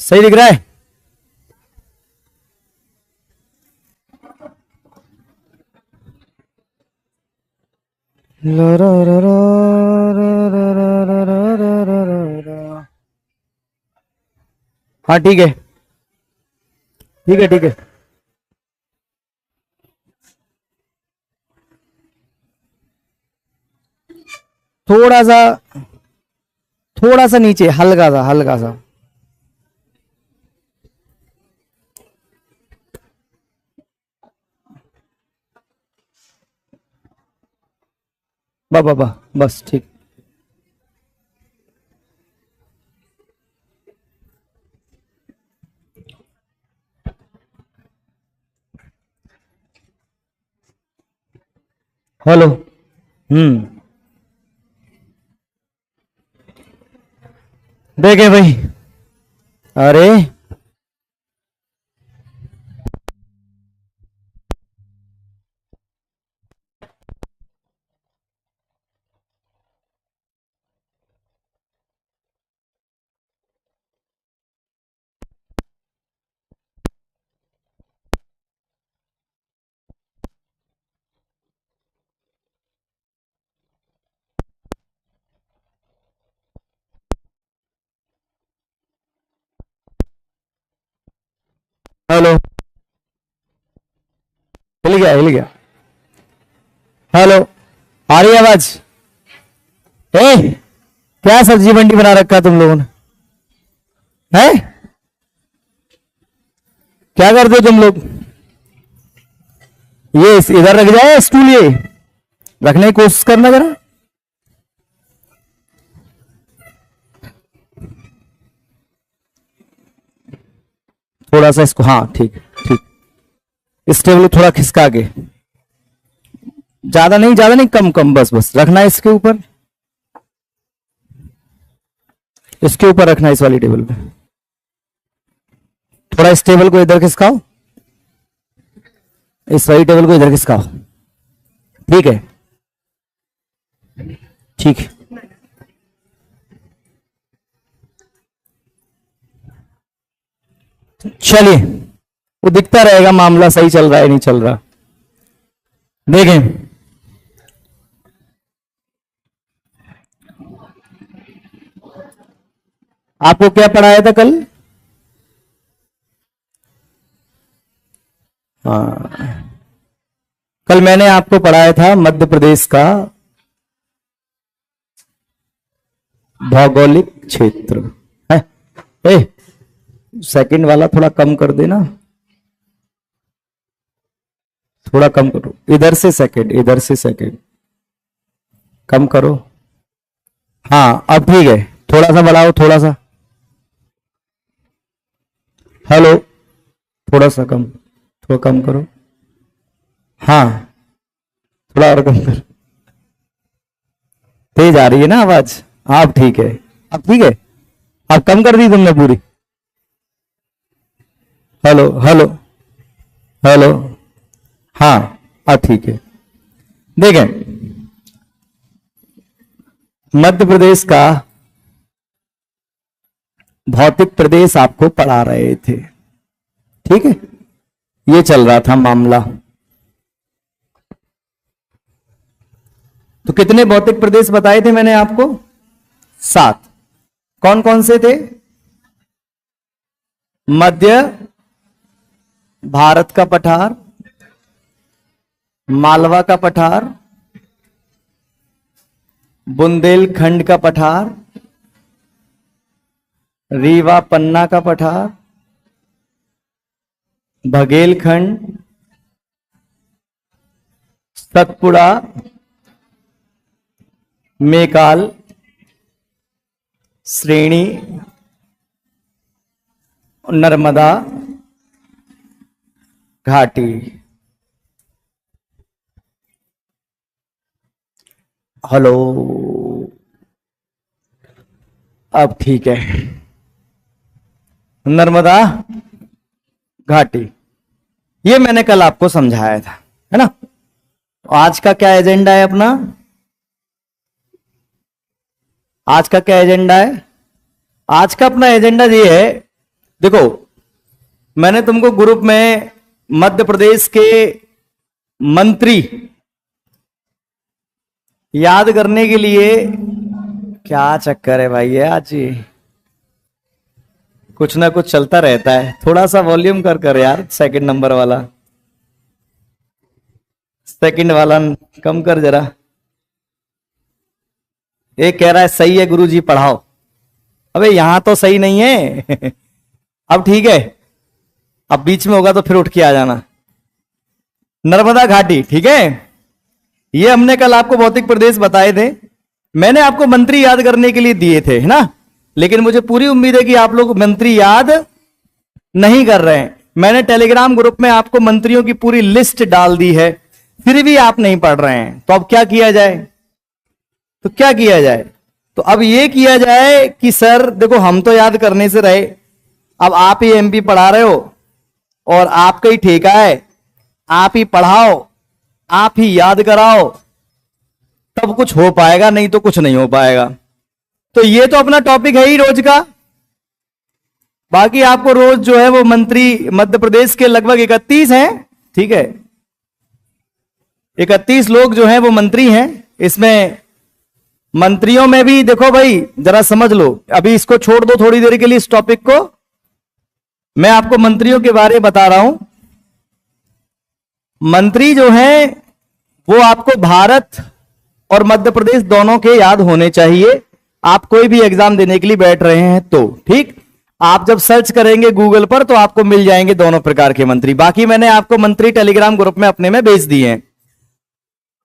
सही दिख रहा है? हाँ ठीक है, ठीक है, ठीक है। थोड़ा सा, थोड़ा सा नीचे, हल्का सा, हल्का सा। बा बस ठीक। हेलो। देखे भाई। अरे हेलो, हिल गया, हिल गया। हेलो, आ रही है आवाज? ए, क्या सब्जी मंडी बना रखा तुम लोगों ने? है क्या करते हो तुम लोग? ये इधर रख जाए स्टूल, ये रखने की कोशिश करना जरा। थोड़ा सा इसको, हाँ ठीक, ठीक। इस टेबल को थोड़ा खिसका के, ज्यादा नहीं, ज्यादा नहीं, कम कम, बस बस रखना है इसके ऊपर। इसके ऊपर रखना है, इस वाली टेबल पे। थोड़ा इस टेबल को इधर खिसकाओ, इस वाली टेबल को इधर खिसकाओ। ठीक है, ठीक है। चलिए, वो दिखता रहेगा मामला सही चल रहा है नहीं चल रहा। देखें, आपको क्या पढ़ाया था कल? हाँ, कल मैंने आपको पढ़ाया था मध्य प्रदेश का भौगोलिक क्षेत्र है। सेकंड वाला थोड़ा कम कर देना, थोड़ा कम करो, इधर से सेकंड, इधर से सेकंड कम करो। हाँ अब ठीक है, थोड़ा सा बढ़ाओ, थोड़ा सा। हेलो, थोड़ा सा कम, थोड़ा कम करो। हाँ, थोड़ा और कम करो। तेज आ रही है ना आवाज? आप ठीक है, अब ठीक है। अब कम कर दी तुमने पूरी? Hello, hello, hello. हाँ अब ठीक है। देखें, मध्य प्रदेश का भौतिक प्रदेश आपको पढ़ा रहे थे, ठीक है? ये चल रहा था मामला। तो कितने भौतिक प्रदेश बताए थे मैंने आपको? 7। कौन कौन से थे? मध्य भारत का पठार, मालवा का पठार, बुंदेलखंड का पठार, रीवा पन्ना का पठार, बघेलखंड, सतपुड़ा, मेकाल, श्रेणी, नर्मदा घाटी। हेलो, अब ठीक है। नर्मदा घाटी, ये मैंने कल आपको समझाया था, है ना? आज का क्या एजेंडा है अपना? आज का क्या एजेंडा है? आज का अपना एजेंडा ये है देखो, मैंने तुमको ग्रुप में मध्य प्रदेश के मंत्री याद करने के लिए, क्या चक्कर है भाई, है आज ही कुछ ना कुछ चलता रहता है। थोड़ा सा वॉल्यूम कर यार, सेकंड नंबर वाला, सेकंड वाला कम कर जरा। एक कह रहा है सही है गुरुजी पढ़ाओ, अबे यहां तो सही नहीं है अब ठीक है, अब बीच में होगा तो फिर उठ के आ जाना। नर्मदा घाटी, ठीक है, ये हमने कल आपको भौतिक प्रदेश बताए थे। मैंने आपको मंत्री याद करने के लिए दिए थे, है ना, लेकिन मुझे पूरी उम्मीद है कि आप लोग मंत्री याद नहीं कर रहे हैं। मैंने टेलीग्राम ग्रुप में आपको मंत्रियों की पूरी लिस्ट डाल दी है, फिर भी आप नहीं पढ़ रहे हैं। तो अब क्या किया जाए, तो क्या किया जाए, तो अब ये किया जाए कि सर देखो, हम तो याद करने से रहे, अब आप ही एमपी पढ़ा रहे हो और आपका ही ठेका है, आप ही पढ़ाओ, आप ही याद कराओ, तब कुछ हो पाएगा, नहीं तो कुछ नहीं हो पाएगा। तो ये तो अपना टॉपिक है ही रोज का। बाकी आपको रोज जो है वो मंत्री मध्य प्रदेश के लगभग 31 हैं, ठीक है, 31 लोग जो हैं वो मंत्री हैं। इसमें मंत्रियों में भी देखो भाई, जरा समझ लो, अभी इसको छोड़ दो थोड़ी देर के लिए, इस टॉपिक को। मैं आपको मंत्रियों के बारे में बता रहा हूं। मंत्री जो हैं वो आपको भारत और मध्य प्रदेश दोनों के याद होने चाहिए। आप कोई भी एग्जाम देने के लिए बैठ रहे हैं तो, ठीक, आप जब सर्च करेंगे गूगल पर तो आपको मिल जाएंगे दोनों प्रकार के मंत्री। बाकी मैंने आपको मंत्री टेलीग्राम ग्रुप में अपने में भेज दिए हैं।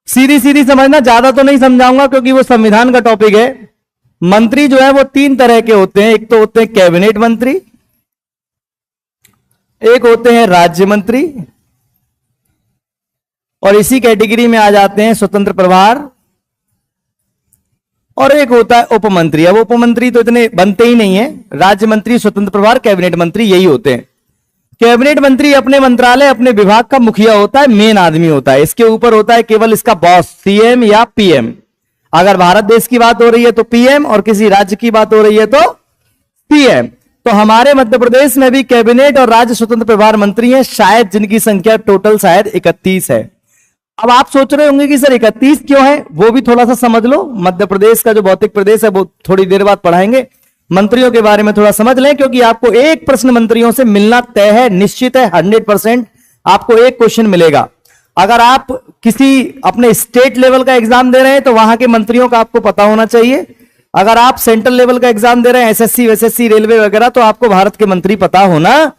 सीधी सीधी समझना, ज्यादा तो नहीं समझाऊंगा क्योंकि वो संविधान का टॉपिक है। मंत्री जो है वो 3 तरह के होते हैं। एक तो होते हैं कैबिनेट मंत्री, एक होते हैं राज्य मंत्री, और इसी कैटेगरी में आ जाते हैं स्वतंत्र प्रभार, और एक होता है उप मंत्री। अब उप मंत्री तो इतने बनते ही नहीं है, राज्य मंत्री, स्वतंत्र प्रभार, कैबिनेट मंत्री, यही होते हैं। कैबिनेट मंत्री अपने मंत्रालय, अपने विभाग का मुखिया होता है, मेन आदमी होता है। इसके ऊपर होता है केवल इसका बॉस, सीएम या पीएम। अगर भारत देश की बात हो रही है तो पीएम, और किसी राज्य की बात हो रही है तो पीएम। तो हमारे मध्य प्रदेश में भी कैबिनेट और राज्य स्वतंत्र प्रभार मंत्री हैं, शायद जिनकी संख्या टोटल शायद 31 है। अब आप सोच रहे होंगे कि सर 31 क्यों है, वो भी थोड़ा सा समझ लो। मध्य प्रदेश का जो भौतिक प्रदेश है वो थोड़ी देर बाद पढ़ाएंगे। मंत्रियों के बारे में थोड़ा समझ लें, क्योंकि आपको एक प्रश्न मंत्रियों से मिलना तय है, निश्चित है, 100% आपको एक क्वेश्चन मिलेगा। अगर आप किसी अपने स्टेट लेवल का एग्जाम दे रहे हैं तो वहां के मंत्रियों का आपको पता होना चाहिए। अगर आप सेंट्रल लेवल का एग्जाम दे रहे हैं, एसएससी वैसेससी रेलवे वगैरह, तो आपको भारत के मंत्री पता होना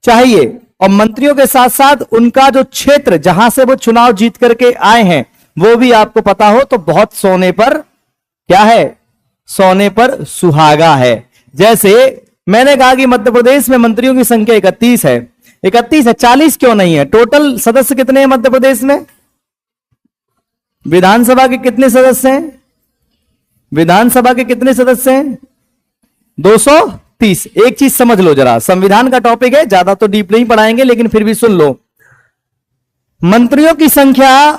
चाहिए। और मंत्रियों के साथ साथ उनका जो क्षेत्र जहां से वो चुनाव जीत करके आए हैं वो भी आपको पता हो, तो बहुत सोने पर क्या है, सोने पर सुहागा है। जैसे मैंने कहा कि मध्य प्रदेश में मंत्रियों की संख्या 31 है। 31 है, 40 क्यों नहीं है? टोटल सदस्य कितने हैं मध्य प्रदेश में? विधानसभा के कितने सदस्य हैं? विधानसभा के कितने सदस्य हैं? 230। एक चीज समझ लो जरा, संविधान का टॉपिक है, ज्यादा तो डीप नहीं पढ़ाएंगे, लेकिन फिर भी सुन लो। मंत्रियों की संख्या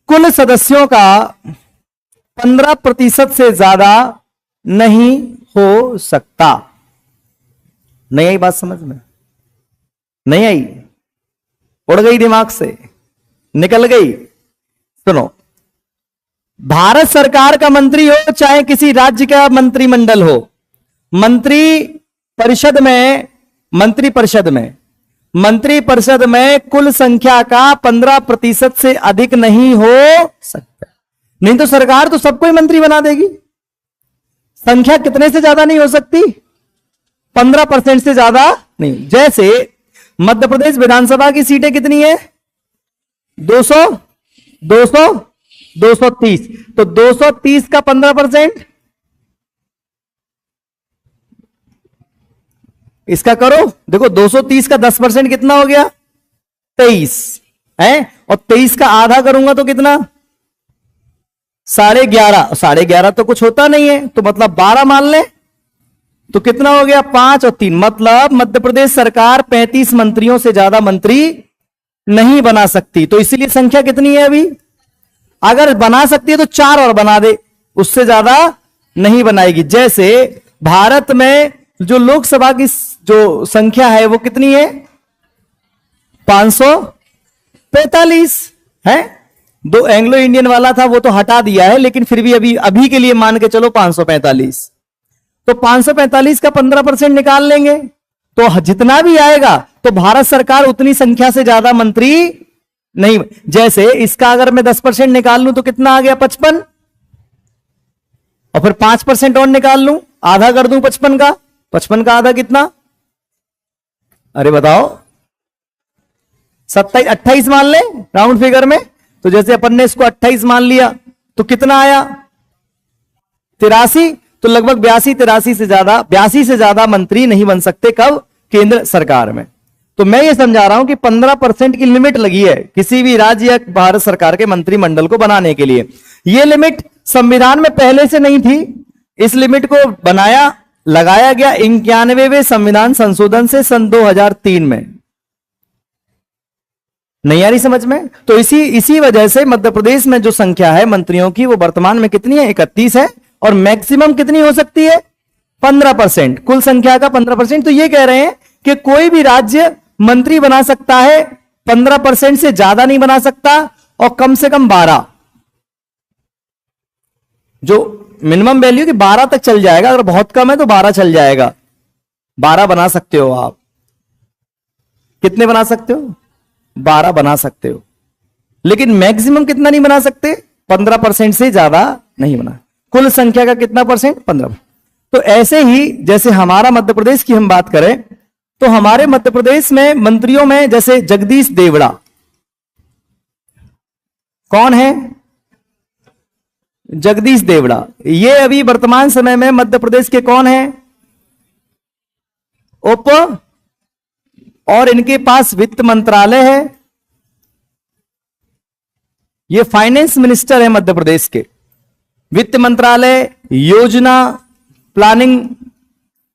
कुल सदस्यों का 15% से ज्यादा नहीं हो सकता। नहीं आई बात समझ में? नहीं आई? उड़ गई दिमाग से, निकल गई? सुनो, भारत सरकार का मंत्री हो चाहे किसी राज्य का मंत्रिमंडल हो, मंत्रि परिषद में कुल संख्या का 15% से अधिक नहीं हो सकता। नहीं तो सरकार तो सबको ही मंत्री बना देगी। संख्या कितने से ज्यादा नहीं हो सकती? 15% से ज्यादा नहीं। जैसे मध्य प्रदेश विधानसभा की सीटें कितनी है? 200, 230। तो 230 का 15%, इसका करो, देखो 230 का 10% कितना हो गया? 23 है। और 23 का आधा करूंगा तो कितना? 11.5। 11.5 तो कुछ होता नहीं है, तो मतलब 12 मान ले, तो कितना हो गया? 5 और 3, मतलब मध्य प्रदेश सरकार 35 मंत्रियों से ज्यादा मंत्री नहीं बना सकती। तो इसीलिए संख्या कितनी है अभी? अगर बना सकती है तो 4 और बना दे, उससे ज्यादा नहीं बनाएगी। जैसे भारत में जो लोकसभा की जो संख्या है वो कितनी है? 545 है। दो एंग्लो इंडियन वाला था वो तो हटा दिया है, लेकिन फिर भी अभी के लिए मान के चलो 545। तो 545 का 15% निकाल लेंगे तो जितना भी आएगा तो भारत सरकार उतनी संख्या से ज्यादा मंत्री नहीं। जैसे इसका अगर मैं 10% निकाल लूं तो कितना आ गया? 55। और फिर 5% और निकाल लूं, आधा कर दूं 55 का, 55 का आधा कितना? अरे बताओ, 27, 28 मान ले राउंड फिगर में। तो जैसे अपन ने इसको 28 मान लिया तो कितना आया? 83। तो लगभग 82 से ज्यादा मंत्री नहीं बन सकते। कब? केंद्र सरकार में। तो मैं ये समझा रहा हूं कि 15% की लिमिट लगी है किसी भी राज्य या भारत सरकार के मंत्रिमंडल को बनाने के लिए। यह लिमिट संविधान में पहले से नहीं थी। इस लिमिट को लगाया गया 91वें संविधान संशोधन से सन 2003 में। नहीं आ रही समझ में? तो इसी वजह से मध्य प्रदेश में जो संख्या है मंत्रियों की वो वर्तमान में कितनी है? 31 है। और मैक्सिमम कितनी हो सकती है? 15%, कुल संख्या का 15%। तो ये कह रहे हैं कि कोई भी राज्य मंत्री बना सकता है, 15% से ज्यादा नहीं बना सकता, और कम से कम 12, जो मिनिमम वैल्यू की 12 तक चल जाएगा। अगर बहुत कम है तो 12 चल जाएगा। 12 बना सकते हो आप। कितने बना सकते हो? 12 बना सकते हो, लेकिन मैक्सिमम कितना नहीं बना सकते? 15% से ज्यादा नहीं बना। कुल संख्या का कितना परसेंट? 15। तो ऐसे ही जैसे हमारा मध्य प्रदेश की हम बात करें तो हमारे मध्य प्रदेश में मंत्रियों में जैसे जगदीश देवड़ा कौन है? जगदीश देवड़ा ये अभी वर्तमान समय में मध्य प्रदेश के कौन है? उप, और इनके पास वित्त मंत्रालय है। ये फाइनेंस मिनिस्टर है मध्य प्रदेश के। वित्त मंत्रालय, योजना प्लानिंग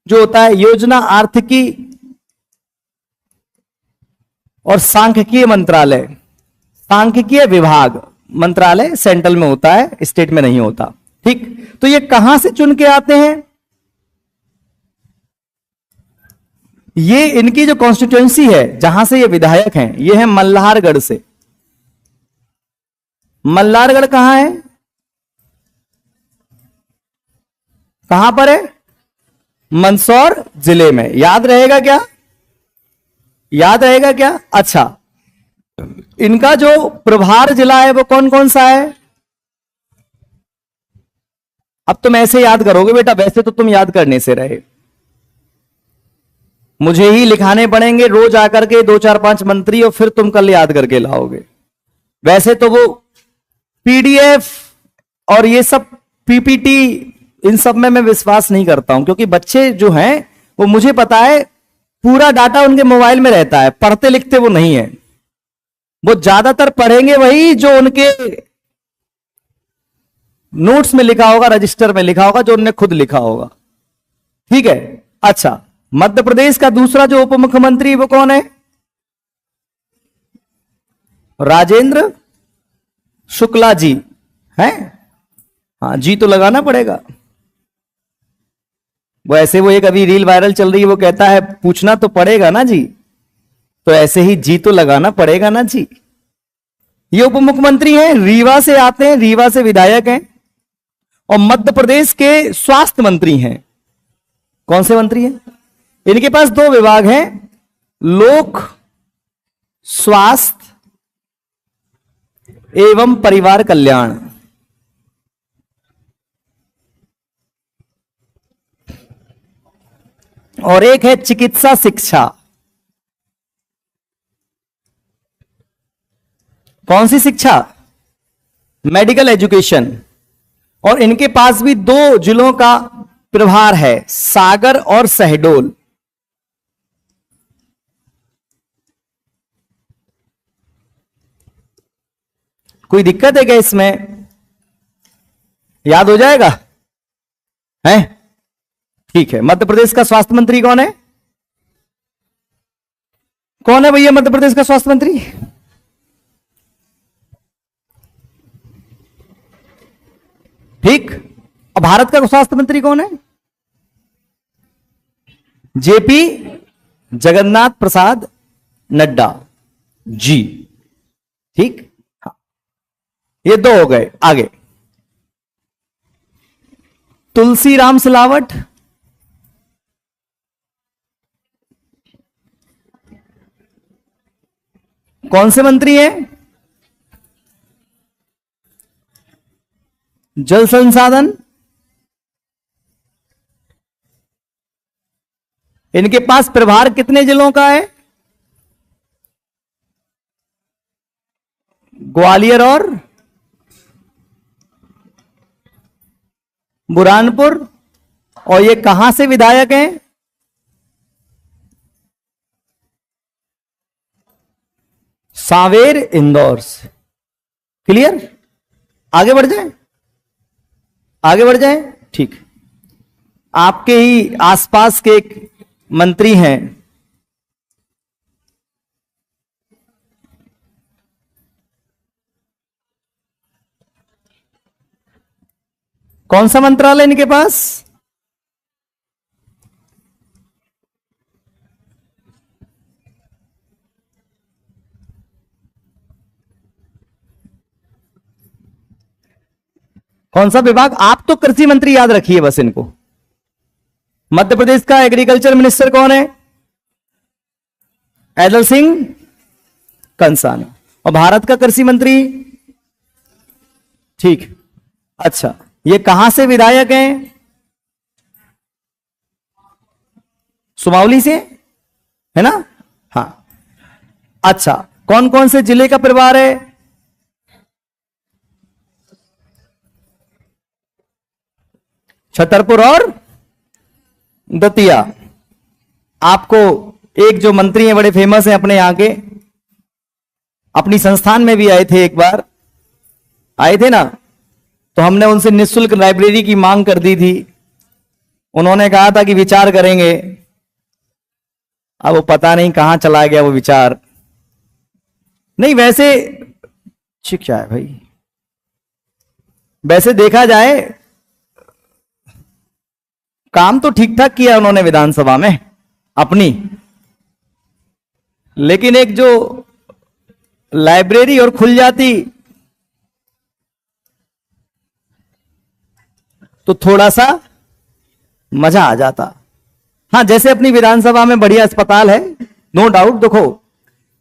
जो होता है, योजना आर्थिकी, और सांख्यिकीय मंत्रालय, सांख्यिकीय विभाग मंत्रालय सेंट्रल में होता है, स्टेट में नहीं होता। ठीक, तो ये कहां से चुन के आते हैं? ये इनकी जो कॉन्स्टिट्यूएंसी है जहां से ये विधायक हैं, ये है मल्हारगढ़ से। मल्हारगढ़ कहां है? कहां पर है? मंदसौर जिले में। याद रहेगा क्या? याद रहेगा क्या? अच्छा, इनका जो प्रभार जिला है वो कौन कौन सा है? अब तुम ऐसे याद करोगे बेटा, वैसे तो तुम याद करने से रहे, मुझे ही लिखाने पड़ेंगे रोज आकर के 2 4 5 मंत्री, और फिर तुम कल याद करके लाओगे। वैसे तो वो पीडीएफ और ये सब पीपीटी, इन सब में मैं विश्वास नहीं करता हूं, क्योंकि बच्चे जो हैं वो, मुझे पता है पूरा डाटा उनके मोबाइल में रहता है, पढ़ते लिखते वो नहीं है। वो ज्यादातर पढ़ेंगे वही जो उनके नोट्स में लिखा होगा, रजिस्टर में लिखा होगा, जो उन्होंने खुद लिखा होगा। ठीक है। अच्छा, मध्य प्रदेश का दूसरा जो उप मुख्यमंत्री वो कौन है? राजेंद्र शुक्ला जी हैं। हाँ जी, तो लगाना पड़ेगा। वो ऐसे, वो एक अभी रील वायरल चल रही है, वो कहता है पूछना तो पड़ेगा ना जी, तो ऐसे ही जी तो लगाना पड़ेगा ना जी। ये उप मुख्यमंत्री हैं, रीवा से आते हैं, रीवा से विधायक हैं, और मध्य प्रदेश के स्वास्थ्य मंत्री हैं। कौन से मंत्री हैं? इनके पास 2 विभाग हैं, लोक स्वास्थ्य एवं परिवार कल्याण। और एक है चिकित्सा शिक्षा। कौन सी शिक्षा? Medical education. और इनके पास भी 2 जिलों का प्रभार है, सागर और शहडोल। कोई दिक्कत है क्या इसमें? याद हो जाएगा? है? ठीक है। मध्य प्रदेश का स्वास्थ्य मंत्री कौन है? कौन है भैया मध्य प्रदेश का स्वास्थ्य मंत्री? ठीक। और भारत का स्वास्थ्य मंत्री कौन है? जेपी जगन्नाथ प्रसाद नड्डा जी। ठीक, हाँ, ये दो हो गए। आगे तुलसीराम सिलावट, कौन से मंत्री हैं? जल संसाधन। इनके पास प्रभार कितने जिलों का है? ग्वालियर और बुरहानपुर। और ये कहां से विधायक हैं? सांवेर, इंदौर से। क्लियर? आगे बढ़ जाए, आगे बढ़ जाए। ठीक, आपके ही आसपास के एक मंत्री हैं, कौन सा मंत्रालय इनके पास? कौन सा विभाग? आप तो कृषि मंत्री याद रखिए बस इनको। मध्य प्रदेश का एग्रीकल्चर मिनिस्टर कौन है? ऐदल सिंह कंसाना। और भारत का कृषि मंत्री? ठीक, अच्छा, ये कहां से विधायक हैं? सुमावली से, है ना? हाँ, अच्छा, कौन कौन से जिले का प्रभार है? छतरपुर और दतिया। आपको एक जो मंत्री हैं बड़े फेमस हैं अपने यहां के, अपनी संस्थान में भी आए थे, एक बार आए थे ना, तो हमने उनसे निःशुल्क लाइब्रेरी की मांग कर दी थी। उन्होंने कहा था कि विचार करेंगे। अब वो पता नहीं कहां चला गया वो विचार। नहीं, वैसे शिक्षा है भाई, वैसे देखा जाए काम तो ठीक ठाक किया उन्होंने विधानसभा में अपनी, लेकिन एक जो लाइब्रेरी और खुल जाती तो थोड़ा सा मजा आ जाता। हाँ, जैसे अपनी विधानसभा में बढ़िया अस्पताल है, नो डाउट। देखो,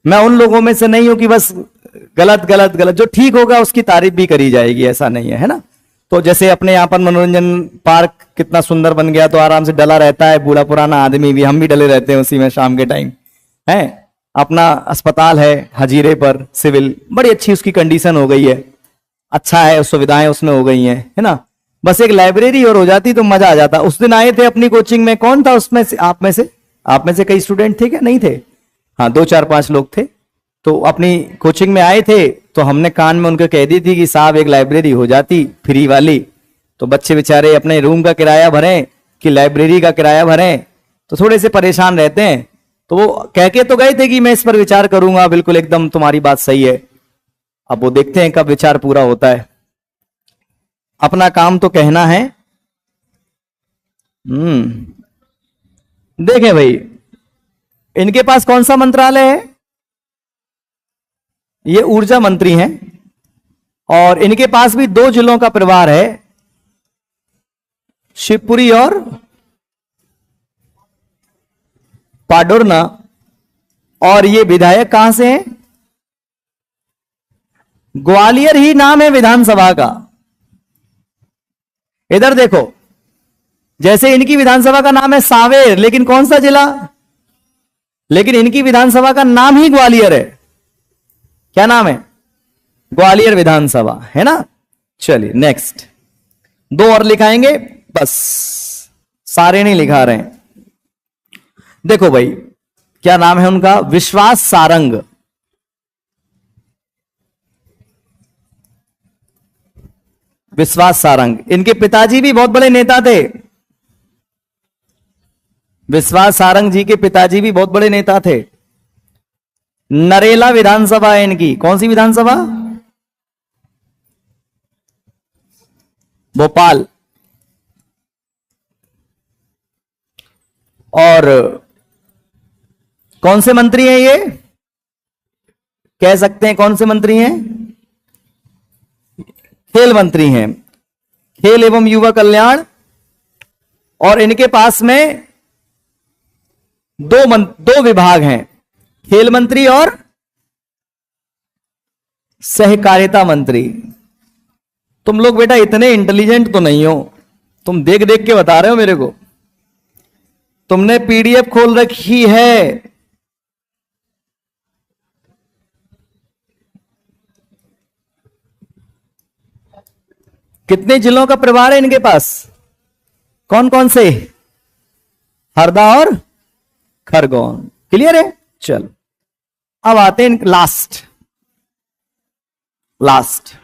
मैं उन लोगों में से नहीं हूं कि बस गलत गलत गलत, जो ठीक होगा उसकी तारीफ भी करी जाएगी, ऐसा नहीं है, है ना? तो जैसे अपने यहाँ पर मनोरंजन पार्क कितना सुंदर बन गया, तो आराम से डला रहता है बूढ़ा पुराना आदमी भी, हम भी डले रहते हैं उसी में शाम के टाइम, है। अपना अस्पताल है हजीरे पर, सिविल, बड़ी अच्छी उसकी कंडीशन हो गई है, अच्छा है, सुविधाएं उसमें हो गई हैं, है ना? बस एक लाइब्रेरी और हो जाती तो मजा आ जाता। उस दिन आए थे अपनी कोचिंग में, कौन था उसमें से? आप में से कई स्टूडेंट थे क्या? नहीं थे? हाँ, 2 4 5 लोग थे। तो अपनी कोचिंग में आए थे, तो हमने कान में उनके कह दी थी कि साहब एक लाइब्रेरी हो जाती फ्री वाली, तो बच्चे बेचारे अपने रूम का किराया भरें कि लाइब्रेरी का किराया भरें, तो थोड़े से परेशान रहते हैं। तो वो कह के तो गए थे कि मैं इस पर विचार करूंगा, बिल्कुल एकदम तुम्हारी बात सही है। अब वो देखते हैं कब विचार पूरा होता है। अपना काम तो कहना है। देखें भाई, इनके पास कौन सा मंत्रालय है? ये ऊर्जा मंत्री हैं, और इनके पास भी 2 जिलों का प्रभार है, शिवपुरी और पाडुरना। और ये विधायक कहां से हैं? ग्वालियर ही नाम है विधानसभा का। इधर देखो, जैसे इनकी विधानसभा का नाम है सांवेर, लेकिन कौन सा जिला? लेकिन इनकी विधानसभा का नाम ही ग्वालियर है। क्या नाम है? ग्वालियर विधानसभा, है ना? चलिए नेक्स्ट, 2 और लिखाएंगे बस, सारे नहीं लिखा रहे हैं। देखो भाई, क्या नाम है उनका? विश्वास सारंग। विश्वास सारंग, इनके पिताजी भी बहुत बड़े नेता थे। विश्वास सारंग जी के पिताजी भी बहुत बड़े नेता थे। नरेला विधानसभा है इनकी। कौन सी विधानसभा? भोपाल। और कौन से मंत्री हैं ये, कह सकते हैं कौन से मंत्री हैं? खेल मंत्री हैं, खेल एवं युवा कल्याण। और इनके पास में दो विभाग हैं, खेल मंत्री और सहकारिता मंत्री। तुम लोग बेटा इतने इंटेलिजेंट तो नहीं हो, तुम देख देख के बता रहे हो मेरे को। तुमने पीडीएफ खोल रखी है, कितने जिलों का प्रभार है इनके पास, कौन कौन से? हरदा और खरगोन। क्लियर है? चलो अब आते हैं लास्ट।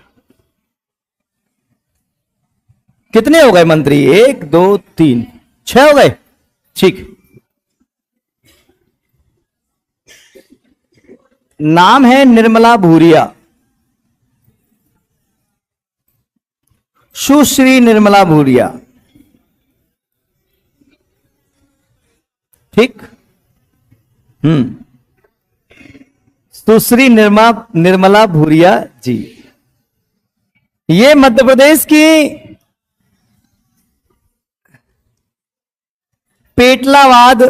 कितने हो गए मंत्री? 1 2 3 6 हो गए। ठीक, नाम है निर्मला भूरिया, सुश्री निर्मला भूरिया। ठीक, सुश्री निर्मला भूरिया जी, ये मध्य प्रदेश की पेटलावाद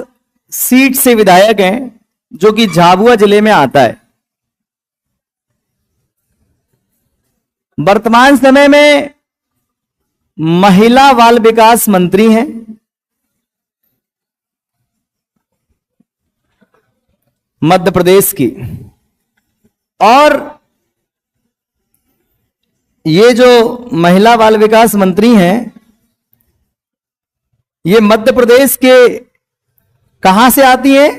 सीट से विधायक हैं, जो कि झाबुआ जिले में आता है। वर्तमान समय में महिला बाल विकास मंत्री हैं। मध्य प्रदेश की। और ये जो महिला बाल विकास मंत्री हैं, ये मध्य प्रदेश के कहां से आती हैं?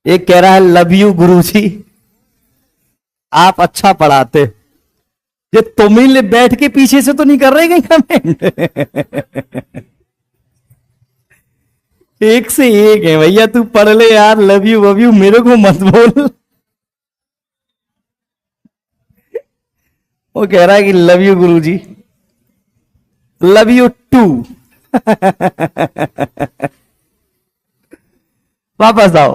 एक कह रहा है लव यू गुरुजी, आप अच्छा पढ़ाते। ये तमिल बैठ के पीछे से तो नहीं कर रहे कहीं कमेंट? एक से एक है भैया, तू पढ़ ले यार, लव यू मेरे को मत बोल। वो कह रहा है कि love you Guruji, love you too. वापस आओ।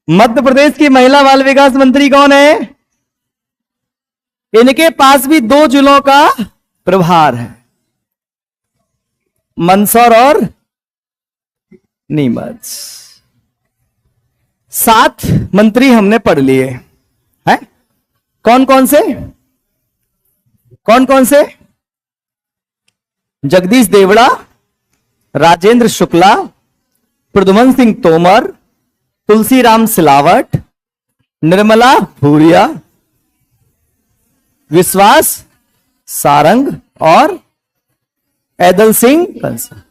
मध्य प्रदेश की महिला बाल विकास मंत्री कौन है? इनके पास भी 2 जिलों का प्रभार है, मंदसौर और नीमच। 7 मंत्री हमने पढ़ लिए हैं। कौन कौन से? कौन कौन से? जगदीश देवड़ा, राजेंद्र शुक्ला, प्रद्युमन सिंह तोमर, तुलसीराम सिलावट, निर्मला भूरिया, विश्वास सारंग और ऐदल सिंह कंसा।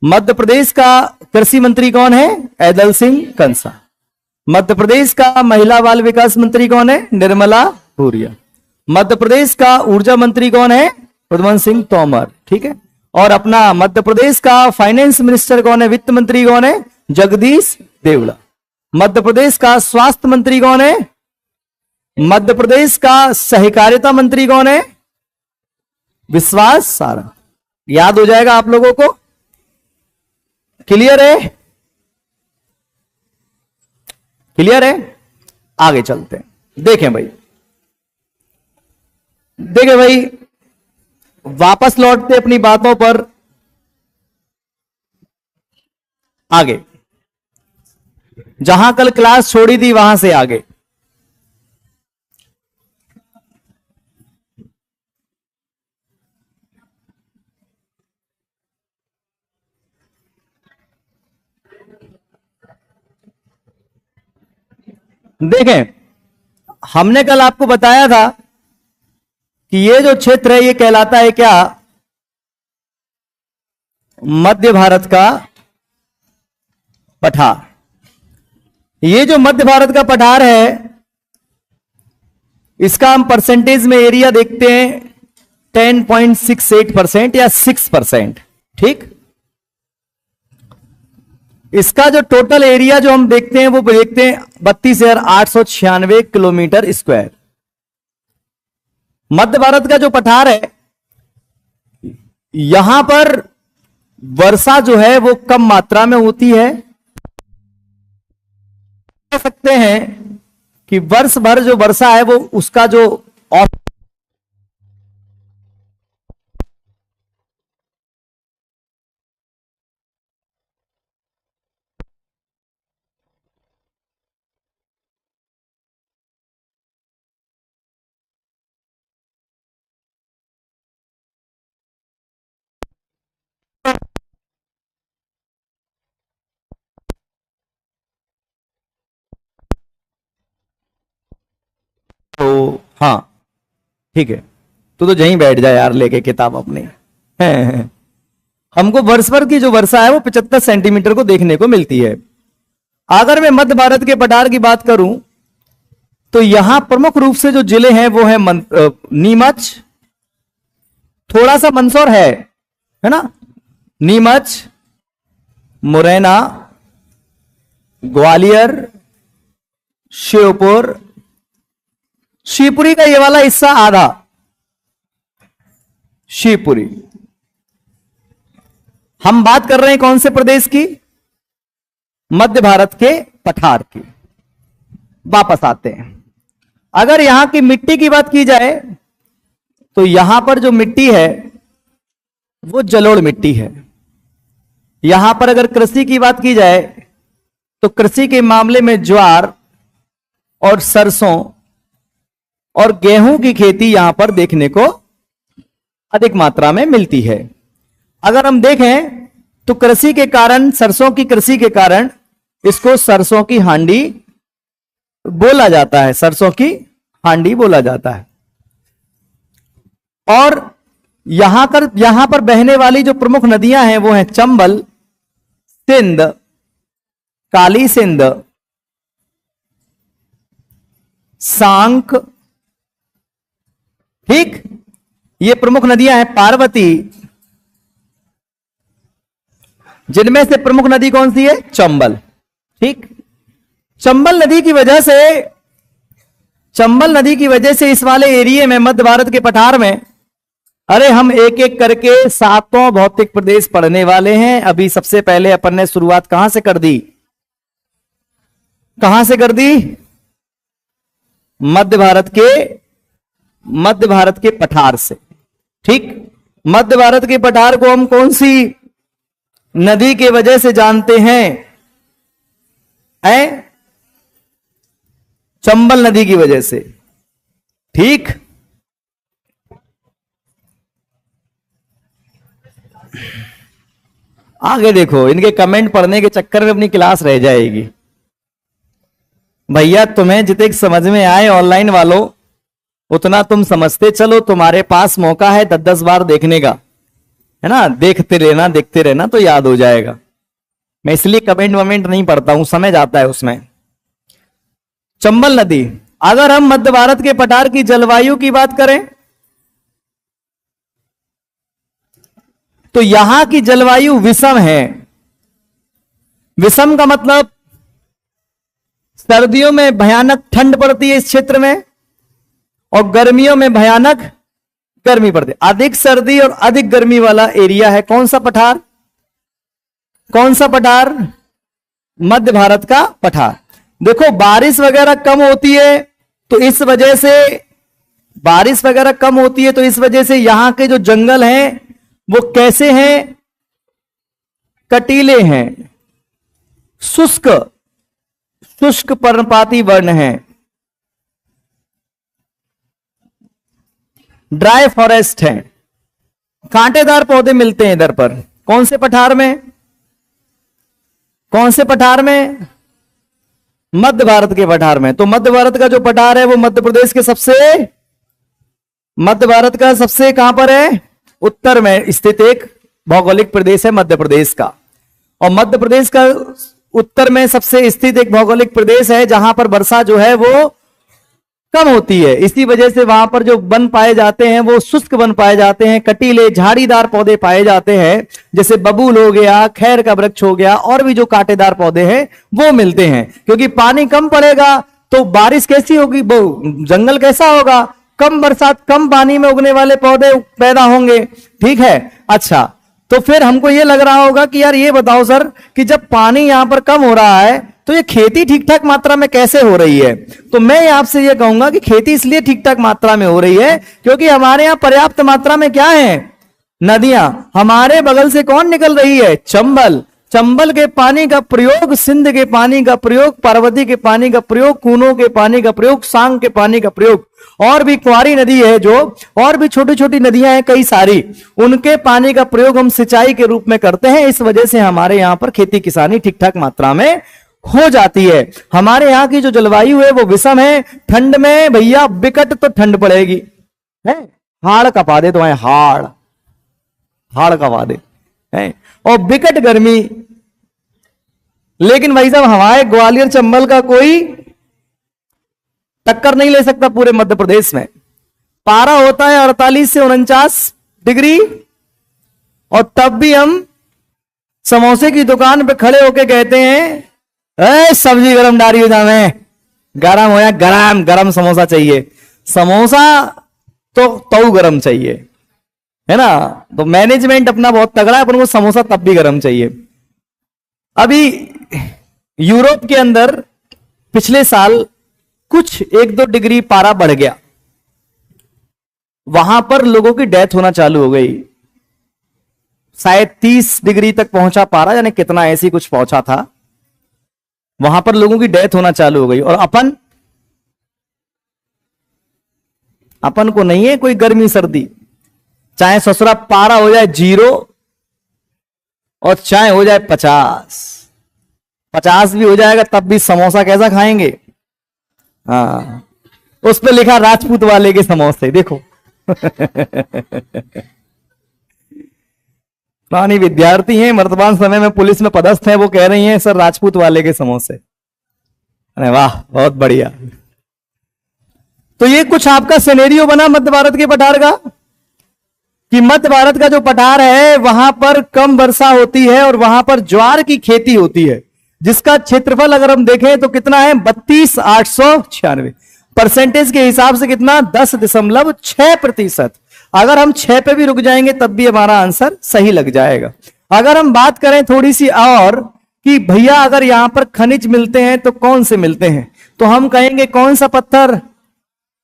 मध्य प्रदेश का कृषि मंत्री कौन है? ऐदल सिंह कंसा। मध्य प्रदेश का महिला बाल विकास मंत्री कौन है? निर्मला भूरिया। मध्य प्रदेश का ऊर्जा मंत्री कौन है? प्रद्युमन सिंह तोमर। ठीक है। और अपना मध्य प्रदेश का फाइनेंस मिनिस्टर कौन है? वित्त मंत्री कौन है? जगदीश देवड़ा। मध्य प्रदेश का स्वास्थ्य मंत्री कौन है? मध्य प्रदेश का सहकारिता मंत्री कौन है? विश्वास सारंग। याद हो जाएगा आप लोगों को? क्लियर है? क्लियर है? आगे चलते हैं। देखें भाई, वापस लौटते अपनी बातों पर। आगे जहां कल क्लास छोड़ी थी वहां से आगे। देखें, हमने कल आपको बताया था कि ये जो क्षेत्र है ये कहलाता है क्या? मध्य भारत का पठार। ये जो मध्य भारत का पठार है, इसका हम परसेंटेज में एरिया देखते हैं 10.68% या 6%। ठीक। इसका जो टोटल एरिया जो हम देखते हैं वो देखते हैं 32,896 किलोमीटर स्क्वायर। मध्य भारत का जो पठार है, यहां पर वर्षा जो है वो कम मात्रा में होती है। कह सकते हैं कि वर्ष भर जो वर्षा है वो उसका जो तो हाँ ठीक है, तो यहीं बैठ जाए यार लेके किताब अपनी। हमको वर्ष भर की जो वर्षा है वो 75 सेंटीमीटर को देखने को मिलती है। अगर मैं मध्य भारत के पठार की बात करूं तो यहां प्रमुख रूप से जो जिले हैं वो है नीमच, थोड़ा सा मंदसौर है ना, नीमच, मुरैना, ग्वालियर, श्योपुर, शिवपुरी का ये वाला हिस्सा आधा, शिवपुरी। हम बात कर रहे हैं कौन से प्रदेश की? मध्य भारत के पठार की। वापस आते हैं, अगर यहां की मिट्टी की बात की जाए तो यहां पर जो मिट्टी है वो जलोढ़ मिट्टी है। यहां पर अगर कृषि की बात की जाए तो कृषि के मामले में ज्वार और सरसों और गेहूं की खेती यहां पर देखने को अधिक मात्रा में मिलती है। अगर हम देखें तो कृषि के कारण, सरसों की कृषि के कारण इसको सरसों की हांडी बोला जाता है, सरसों की हांडी बोला जाता है। और यहां पर बहने वाली जो प्रमुख नदियां हैं वो हैं चंबल, सिंध, काली सिंध, सांक, ठीक, ये प्रमुख नदियां हैं। पार्वती, जिनमें से प्रमुख नदी कौन सी है? चंबल, ठीक। चंबल नदी की वजह से इस वाले एरिया में, मध्य भारत के पठार में, अरे हम एक एक करके 7 भौतिक प्रदेश पढ़ने वाले हैं। अभी सबसे पहले अपन ने शुरुआत कहां से कर दी? कहां से कर दी? मध्य भारत के पठार से, ठीक। मध्य भारत के पठार को हम कौन सी नदी के वजह से जानते हैं? चंबल नदी की वजह से, ठीक। आगे देखो, इनके कमेंट पढ़ने के चक्कर में अपनी क्लास रह जाएगी। भैया तुम्हें जितने समझ में आए ऑनलाइन वालों उतना तुम समझते चलो, तुम्हारे पास मौका है 10-10 बार देखने का, है ना। देखते रहना तो याद हो जाएगा। मैं इसलिए कमेंट वमेंट नहीं पढ़ता हूं, समय जाता है उसमें। चंबल नदी, अगर हम मध्य भारत के पठार की जलवायु की बात करें तो यहां की जलवायु विषम है। विषम का मतलब सर्दियों में भयानक ठंड पड़ती है इस क्षेत्र में और गर्मियों में भयानक गर्मी पड़ती है। अधिक सर्दी और अधिक गर्मी वाला एरिया है कौन सा पठार? कौन सा पठार? मध्य भारत का पठार। देखो बारिश वगैरह कम होती है तो इस वजह से यहां के जो जंगल हैं वो कैसे हैं? कटीले हैं, शुष्क पर्णपाती वर्ण हैं, ड्राई फॉरेस्ट हैं, कांटेदार पौधे मिलते हैं इधर पर। कौन से पठार में? कौन से पठार में? मध्य भारत के पठार में। तो मध्य भारत का जो पठार है वो मध्य भारत का सबसे कहां पर है? उत्तर में स्थित एक भौगोलिक प्रदेश है मध्य प्रदेश का। और मध्य प्रदेश का उत्तर में सबसे स्थित एक भौगोलिक प्रदेश है जहां पर वर्षा जो है वो कम होती है। इसी वजह से वहां पर जो वन पाए जाते हैं वो शुष्क वन पाए जाते हैं, कटीले झाड़ीदार पौधे पाए जाते हैं, जैसे बबूल हो गया, खैर का वृक्ष हो गया, और भी जो कांटेदार पौधे हैं वो मिलते हैं। क्योंकि पानी कम पड़ेगा तो बारिश कैसी होगी, वो जंगल कैसा होगा? कम बरसात, कम पानी में उगने वाले पौधे पैदा होंगे, ठीक है। अच्छा, तो फिर हमको ये लग रहा होगा कि यार ये बताओ सर कि जब पानी यहां पर कम हो रहा है तो ये खेती ठीक ठाक मात्रा में कैसे हो रही है? तो मैं आपसे ये कहूंगा कि खेती इसलिए ठीक ठाक मात्रा में हो रही है क्योंकि हमारे यहां पर्याप्त मात्रा में क्या है? नदियां। हमारे बगल से कौन निकल रही है? चंबल। चंबल के पानी का प्रयोग, सिंध के पानी का प्रयोग, पार्वती के पानी का प्रयोग, कूनों के पानी का प्रयोग, सांग के पानी का प्रयोग, और भी कुंवारी नदी है जो, और भी छोटी छोटी नदियां हैं कई सारी, उनके पानी का प्रयोग हम सिंचाई के रूप में करते हैं। इस वजह से हमारे यहां पर खेती किसानी ठीक ठाक मात्रा में हो जाती है। हमारे यहां की जो जलवायु है वो विषम है। ठंड में भैया विकट तो ठंड पड़ेगी, है, हाड़ कपा दे, तो हाड़ कपा दे, है, और विकट गर्मी। लेकिन भाई साहब हमारे ग्वालियर चंबल का कोई टक्कर नहीं ले सकता पूरे मध्य प्रदेश में। पारा होता है 48 से 49 डिग्री, और तब भी हम समोसे की दुकान पे खड़े होके कहते हैं सब्जी गरम डाली जाए, गरम हो या गरम गरम समोसा चाहिए। समोसा तो गरम चाहिए, है ना। तो मैनेजमेंट अपना बहुत तगड़ा है, अपन को समोसा तब भी गरम चाहिए। अभी यूरोप के अंदर पिछले साल कुछ 1-2 डिग्री पारा बढ़ गया, वहां पर लोगों की डेथ होना चालू हो गई। शायद 30 डिग्री तक पहुंचा पारा, यानी कितना ऐसी कुछ पहुंचा था, वहां पर लोगों की डेथ होना चालू हो गई। और अपन को नहीं है कोई गर्मी सर्दी, चाहे ससुरा पारा हो जाए 0 और चाहे हो जाए 50 भी हो जाएगा, तब भी समोसा कैसा खाएंगे? हाँ, उस पर लिखा राजपूत वाले के समोसे, देखो। पुरानी विद्यार्थी हैं, वर्तमान समय में पुलिस में पदस्थ हैं, वो कह रही हैं सर राजपूत वाले के समोसे। अरे वाह, बहुत बढ़िया। तो ये कुछ आपका सिनेरियो बना मध्य भारत के पठार का, कि मध्य भारत का जो पठार है वहां पर कम वर्षा होती है और वहां पर ज्वार की खेती होती है, जिसका क्षेत्रफल अगर हम देखें तो कितना है? 32,896। परसेंटेज के हिसाब से कितना? 10.6%। अगर हम 6 पे भी रुक जाएंगे तब भी हमारा आंसर सही लग जाएगा। अगर हम बात करें थोड़ी सी और कि भैया अगर यहां पर खनिज मिलते हैं तो कौन से मिलते हैं, तो हम कहेंगे कौन सा पत्थर?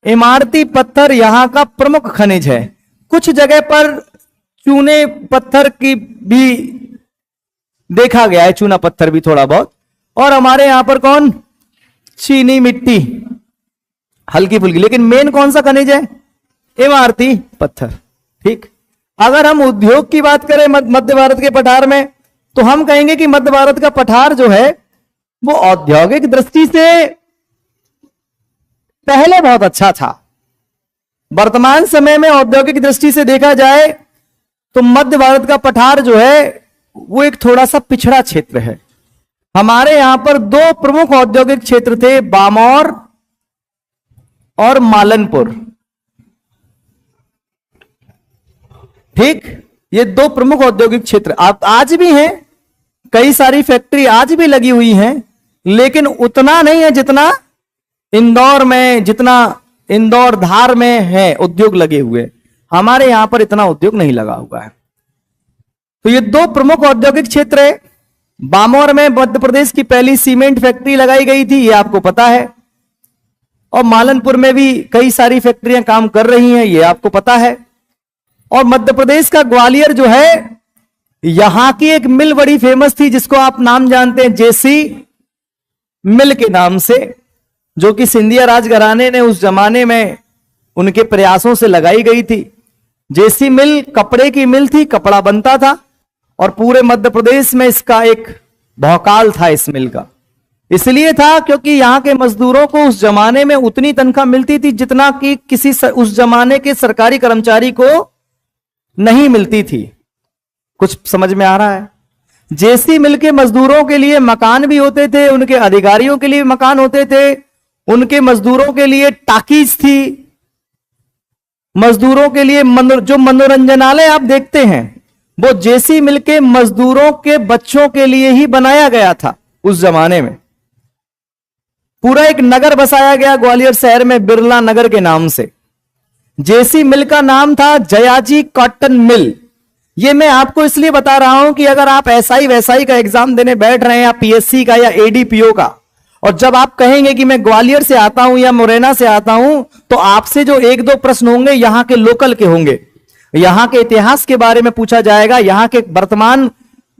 इमारती पत्थर यहां का प्रमुख खनिज है। कुछ जगह पर चूने पत्थर की भी देखा गया है, चूना पत्थर भी थोड़ा बहुत। और हमारे यहां पर कौन? चीनी मिट्टी हल्की फुल्की। लेकिन मेन कौन सा खनिज है? इमारती पत्थर। ठीक। अगर हम उद्योग की बात करें मध्य भारत के पठार में, तो हम कहेंगे कि मध्य भारत का पठार जो है वो औद्योगिक दृष्टि से पहले बहुत अच्छा था। वर्तमान समय में औद्योगिक दृष्टि से देखा जाए तो मध्य भारत का पठार जो है वो एक थोड़ा सा पिछड़ा क्षेत्र है। हमारे यहां पर 2 प्रमुख औद्योगिक क्षेत्र थे, बामौर और मालनपुर। ठीक, ये 2 प्रमुख औद्योगिक क्षेत्र आज भी हैं, कई सारी फैक्ट्री आज भी लगी हुई हैं, लेकिन उतना नहीं है जितना इंदौर में, जितना इंदौर धार में है उद्योग लगे हुए। हमारे यहां पर इतना उद्योग नहीं लगा हुआ है। तो ये 2 प्रमुख औद्योगिक क्षेत्र है। बामौर में मध्य प्रदेश की पहली सीमेंट फैक्ट्री लगाई गई थी, ये आपको पता है। और मालनपुर में भी कई सारी फैक्ट्रियां काम कर रही हैं, ये आपको पता है। और मध्य प्रदेश का ग्वालियर जो है, यहां की एक मिल बड़ी फेमस थी जिसको आप नाम जानते हैं, जेसी मिल के नाम से, जो कि सिंधिया राजघराने ने उस जमाने में उनके प्रयासों से लगाई गई थी। जेसी मिल कपड़े की मिल थी, कपड़ा बनता था, और पूरे मध्य प्रदेश में इसका एक भौकाल था इस मिल का। इसलिए था क्योंकि यहां के मजदूरों को उस जमाने में उतनी तनख्वाह मिलती थी जितना कि किसी उस जमाने के सरकारी कर्मचारी को नहीं मिलती थी। कुछ समझ में आ रहा है? जेसी मिल के मजदूरों के लिए मकान भी होते थे, उनके अधिकारियों के लिए मकान होते थे, उनके मजदूरों के लिए टाकीज थी, मजदूरों के लिए जो मनोरंजनालय आप देखते हैं वो जेसी मिल के मजदूरों के बच्चों के लिए ही बनाया गया था। उस जमाने में पूरा एक नगर बसाया गया ग्वालियर शहर में, बिरला नगर के नाम से। जेसी मिल का नाम था जयाजी कॉटन मिल। ये मैं आपको इसलिए बता रहा हूं कि अगर आप एसआई वैसाई का एग्जाम देने बैठ रहे हैं, या पीएससी का या एडीपीओ का, और जब आप कहेंगे कि मैं ग्वालियर से आता हूं या मुरैना से आता हूं, तो आपसे जो एक दो प्रश्न होंगे यहां के लोकल के होंगे। यहां के इतिहास के बारे में पूछा जाएगा, यहां के वर्तमान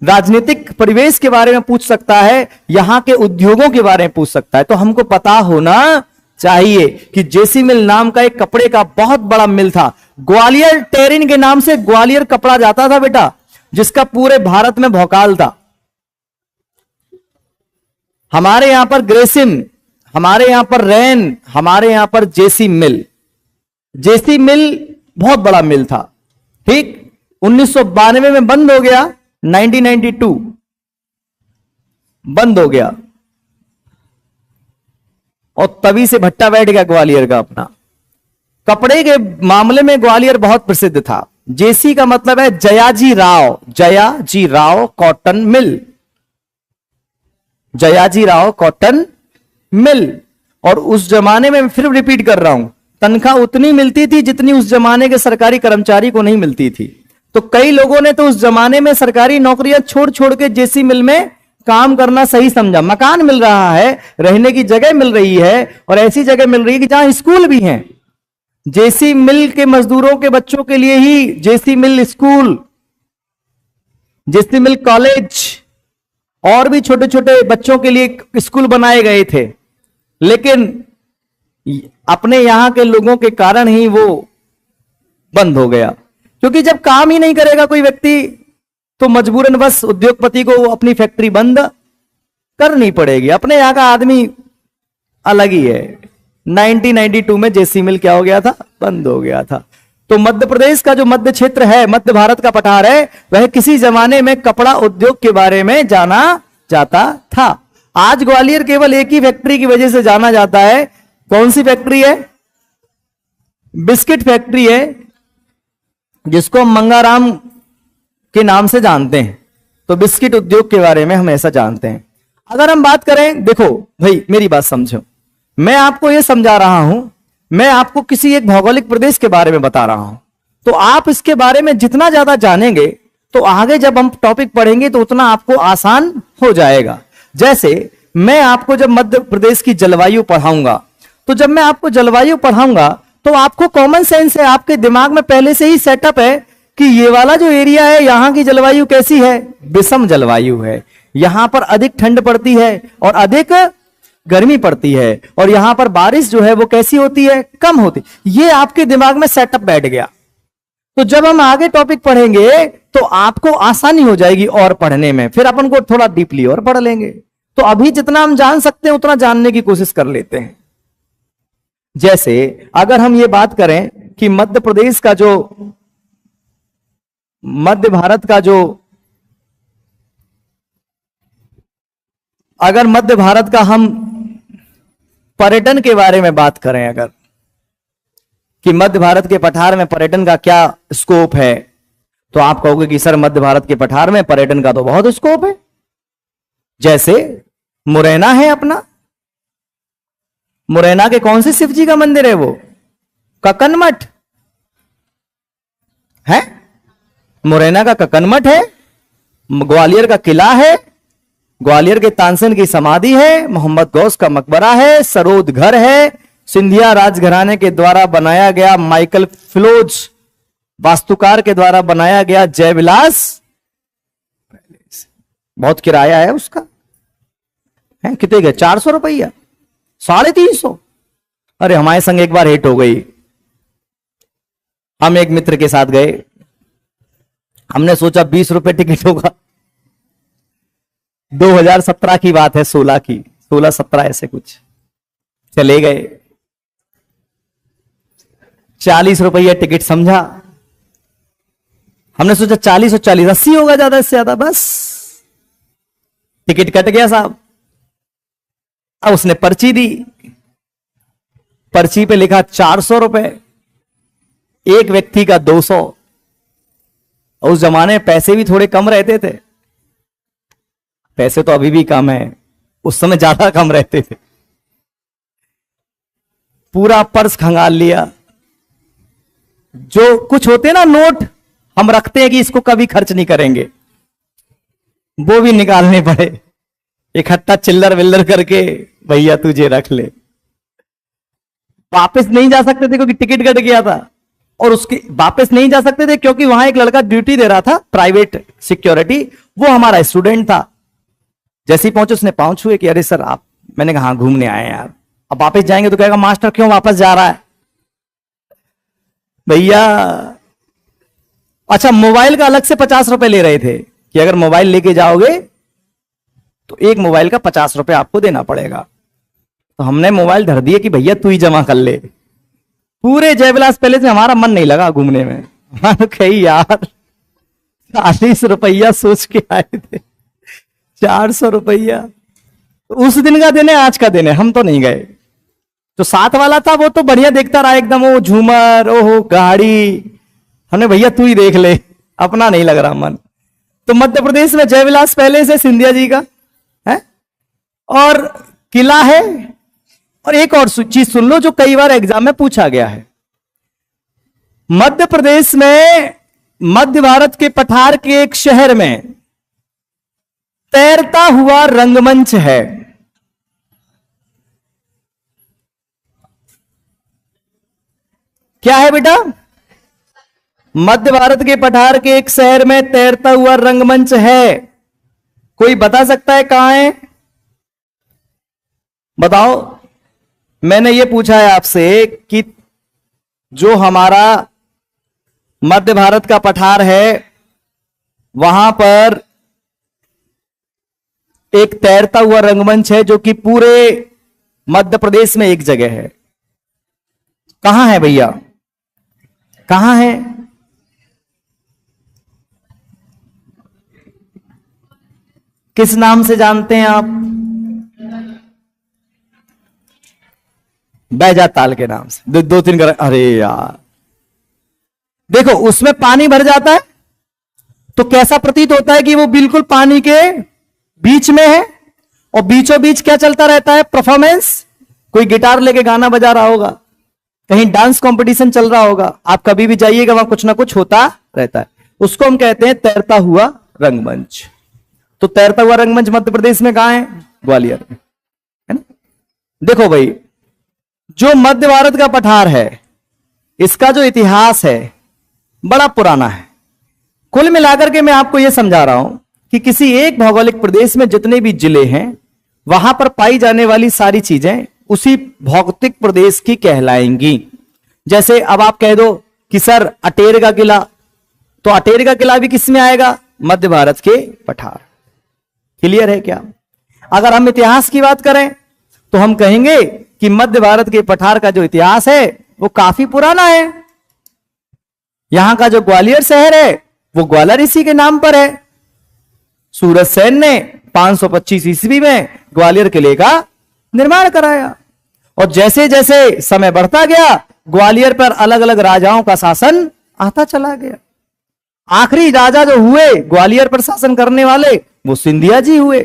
राजनीतिक परिवेश के बारे में पूछ सकता है, यहां के उद्योगों के बारे में पूछ सकता है। तो हमको पता होना चाहिए कि जेसी मिल नाम का एक कपड़े का बहुत बड़ा मिल था। ग्वालियर टेरिन के नाम से ग्वालियर कपड़ा जाता था बेटा, जिसका पूरे भारत में भौकाल था। हमारे यहां पर ग्रेसिम, हमारे यहां पर रैन, हमारे यहां पर जेसी मिल। जेसी मिल बहुत बड़ा मिल था। ठीक, 1992 में बंद हो गया, 1992 बंद हो गया, और तभी से भट्टा बैठ गया ग्वालियर का अपना। कपड़े के मामले में ग्वालियर बहुत प्रसिद्ध था। जेसी का मतलब है Jayaji Rao, Jayaji Rao cotton mill, Jayaji Rao cotton mill. और उस जमाने में, फिर रिपीट कर रहा हूं, तनख्वाह उतनी मिलती थी जितनी उस जमाने के सरकारी कर्मचारी को नहीं मिलती थी। तो कई लोगों ने तो उस जमाने में सरकारी नौकरियां छोड़ छोड़ के जेसी मिल में काम करना सही समझा। मकान मिल रहा है, रहने की जगह मिल रही है, और ऐसी जगह मिल रही है कि जहां स्कूल भी हैं। जेसी मिल के मजदूरों के बच्चों के लिए ही जेसी मिल स्कूल, जेसी मिल कॉलेज, और भी छोटे छोटे बच्चों के लिए स्कूल बनाए गए थे। लेकिन अपने यहां के लोगों के कारण ही वो बंद हो गया, क्योंकि जब काम ही नहीं करेगा कोई व्यक्ति, तो मजबूरन बस उद्योगपति को अपनी फैक्ट्री बंद करनी पड़ेगी। अपने यहां का आदमी अलग ही है। 1992 में जेसी मिल क्या हो गया था? बंद हो गया था। तो मध्य प्रदेश का जो मध्य क्षेत्र है, मध्य भारत का पठार है, वह किसी जमाने में कपड़ा उद्योग के बारे में जाना जाता था। आज ग्वालियर केवल एक ही फैक्ट्री की वजह से जाना जाता है। कौन सी फैक्ट्री है? बिस्किट फैक्ट्री है, जिसको हम मंगाराम के नाम से जानते हैं। तो बिस्किट उद्योग के बारे में हम ऐसा जानते हैं। अगर हम बात करें, देखो भाई मेरी बात समझो, मैं आपको यह समझा रहा हूं, मैं आपको किसी एक भौगोलिक प्रदेश के बारे में बता रहा हूं, तो आप इसके बारे में जितना ज्यादा जानेंगे, तो आगे जब हम टॉपिक पढ़ेंगे तो उतना आपको आसान हो जाएगा। जैसे मैं आपको जब मध्य प्रदेश की जलवायु पढ़ाऊंगा, तो जब मैं आपको जलवायु पढ़ाऊंगा तो आपको कॉमन सेंस है, आपके दिमाग में पहले से ही सेटअप है कि ये वाला जो एरिया है, यहां की जलवायु कैसी है? विषम जलवायु है। यहां पर अधिक ठंड पड़ती है और अधिक गर्मी पड़ती है, और यहां पर बारिश जो है वो कैसी होती है? कम होती। ये आपके दिमाग में सेटअप बैठ गया। तो जब हम आगे टॉपिक पढ़ेंगे तो आपको आसानी हो जाएगी और पढ़ने में, फिर अपन को थोड़ा डीपली और पढ़ लेंगे। तो अभी जितना हम जान सकते हैं उतना जानने की कोशिश कर लेते हैं। जैसे अगर हम ये बात करें कि मध्य प्रदेश का जो, मध्य भारत का जो, अगर मध्य भारत का हम पर्यटन के बारे में बात करें, अगर कि मध्य भारत के पठार में पर्यटन का क्या स्कोप है, तो आप कहोगे कि सर मध्य भारत के पठार में पर्यटन का तो बहुत स्कोप है। जैसे मुरैना है अपना, मुरैना के कौन से शिव जी का मंदिर है? वो ककन मठ है, मुरैना का ककन मठ है। ग्वालियर का किला है, ग्वालियर के तानसेन की समाधि है, मोहम्मद गौस का मकबरा है, सरोद घर है, सिंधिया राजघराने के द्वारा बनाया गया, माइकल फिलोज वास्तुकार के द्वारा बनाया गया जय विलास, बहुत किराया है उसका, है कितने का? 400 रुपया, 350। अरे हमारे संग एक बार हिट हो गई। हम एक मित्र के साथ गए, हमने सोचा 20 रुपए टिकट होगा। 2017 की बात है, 16 की, 16-17 ऐसे कुछ। चले गए, 40 रुपया टिकट समझा। हमने सोचा 40 और 40 80 होगा, ज्यादा से ज्यादा, बस टिकट कट गया साहब। अब उसने पर्ची दी, पर्ची पे लिखा 400 रुपए, एक व्यक्ति का 200। और उस जमाने में पैसे भी थोड़े कम रहते थे, पैसे तो अभी भी कम है, उस समय ज्यादा कम रहते थे। पूरा पर्स खंगाल लिया, जो कुछ होते हैं ना नोट, हम रखते हैं कि इसको कभी खर्च नहीं करेंगे, वो भी निकालने पड़े, इकट्ठा चिल्लर विल्लर करके, भैया तुझे रख ले। वापस नहीं जा सकते थे क्योंकि टिकट कट गया था, और उसके वापस नहीं जा सकते थे क्योंकि वहां एक लड़का ड्यूटी दे रहा था, प्राइवेट सिक्योरिटी, वो हमारा स्टूडेंट था। जैसे ही पहुंचे उसने पांव छुए कि अरे सर आप, मैंने कहा हाँ घूमने आए यार। अब वापस जाएंगे तो कहेगा मास्टर क्यों वापस जा रहा है भैया। अच्छा, मोबाइल का अलग से 50 रुपए ले रहे थे कि अगर मोबाइल लेके जाओगे तो एक मोबाइल का 50 रुपए आपको देना पड़ेगा। तो हमने मोबाइल धर दिए कि भैया तू ही जमा कर ले। पूरे जयविलास पैलेस में हमारा मन नहीं लगा घूमने में, कही यार 40 रुपया सोच के आए थे, 400 रुपया। उस दिन का दिन है, आज का दिन है, हम तो नहीं गए। जो साथ वाला था वो तो बढ़िया देखता रहा एकदम, वो झूमर, ओहो गाड़ी, हमने भैया तू ही देख ले, अपना नहीं लग रहा मन। तो मध्य प्रदेश में जयविलास पैलेस है सिंधिया जी का, है, और किला है। और एक और चीज सुन लो जो कई बार एग्जाम में पूछा गया है। मध्य प्रदेश में, मध्य भारत के पठार के एक शहर में तैरता हुआ रंगमंच है। क्या है बेटा? मध्य भारत के पठार के एक शहर में तैरता हुआ रंगमंच है। कोई बता सकता है कहां है? बताओ। मैंने ये पूछा है आपसे कि जो हमारा मध्य भारत का पठार है वहां पर एक तैरता हुआ रंगमंच है जो कि पूरे मध्य प्रदेश में एक जगह है। कहां है भैया? कहां है? किस नाम से जानते हैं आप? बैजा ताल के नाम से। दो तीन कर, अरे यार देखो, उसमें पानी भर जाता है तो कैसा प्रतीत होता है कि वो बिल्कुल पानी के बीच में है, और बीचों बीच क्या चलता रहता है? परफॉर्मेंस। कोई गिटार लेके गाना बजा रहा होगा, कहीं डांस कंपटीशन चल रहा होगा, आप कभी भी जाइएगा वहां कुछ ना कुछ होता रहता है। उसको हम कहते हैं तैरता हुआ रंगमंच। तो तैरता हुआ रंगमंच मध्य प्रदेश में कहां है? ग्वालियर में, है ना। देखो भाई, जो मध्य भारत का पठार है इसका जो इतिहास है बड़ा पुराना है। कुल मिलाकर के मैं आपको यह समझा रहा हूं कि किसी एक भौगोलिक प्रदेश में जितने भी जिले हैं वहां पर पाई जाने वाली सारी चीजें उसी भौगोलिक प्रदेश की कहलाएंगी। जैसे अब आप कह दो कि सर अटेर का किला, तो अटेर का किला भी किस में आएगा? मध्य भारत के पठार। क्लियर है क्या? अगर हम इतिहास की बात करें तो हम कहेंगे कि मध्य भारत के पठार का जो इतिहास है वो काफी पुराना है। यहां का जो ग्वालियर शहर है वो ग्वालियर इसी के नाम पर है। सूरज सेन ने 525 ईस्वी में ग्वालियर किले का निर्माण कराया, और जैसे जैसे समय बढ़ता गया ग्वालियर पर अलग अलग राजाओं का शासन आता चला गया। आखिरी राजा जो हुए ग्वालियर पर शासन करने वाले वो सिंधिया जी हुए।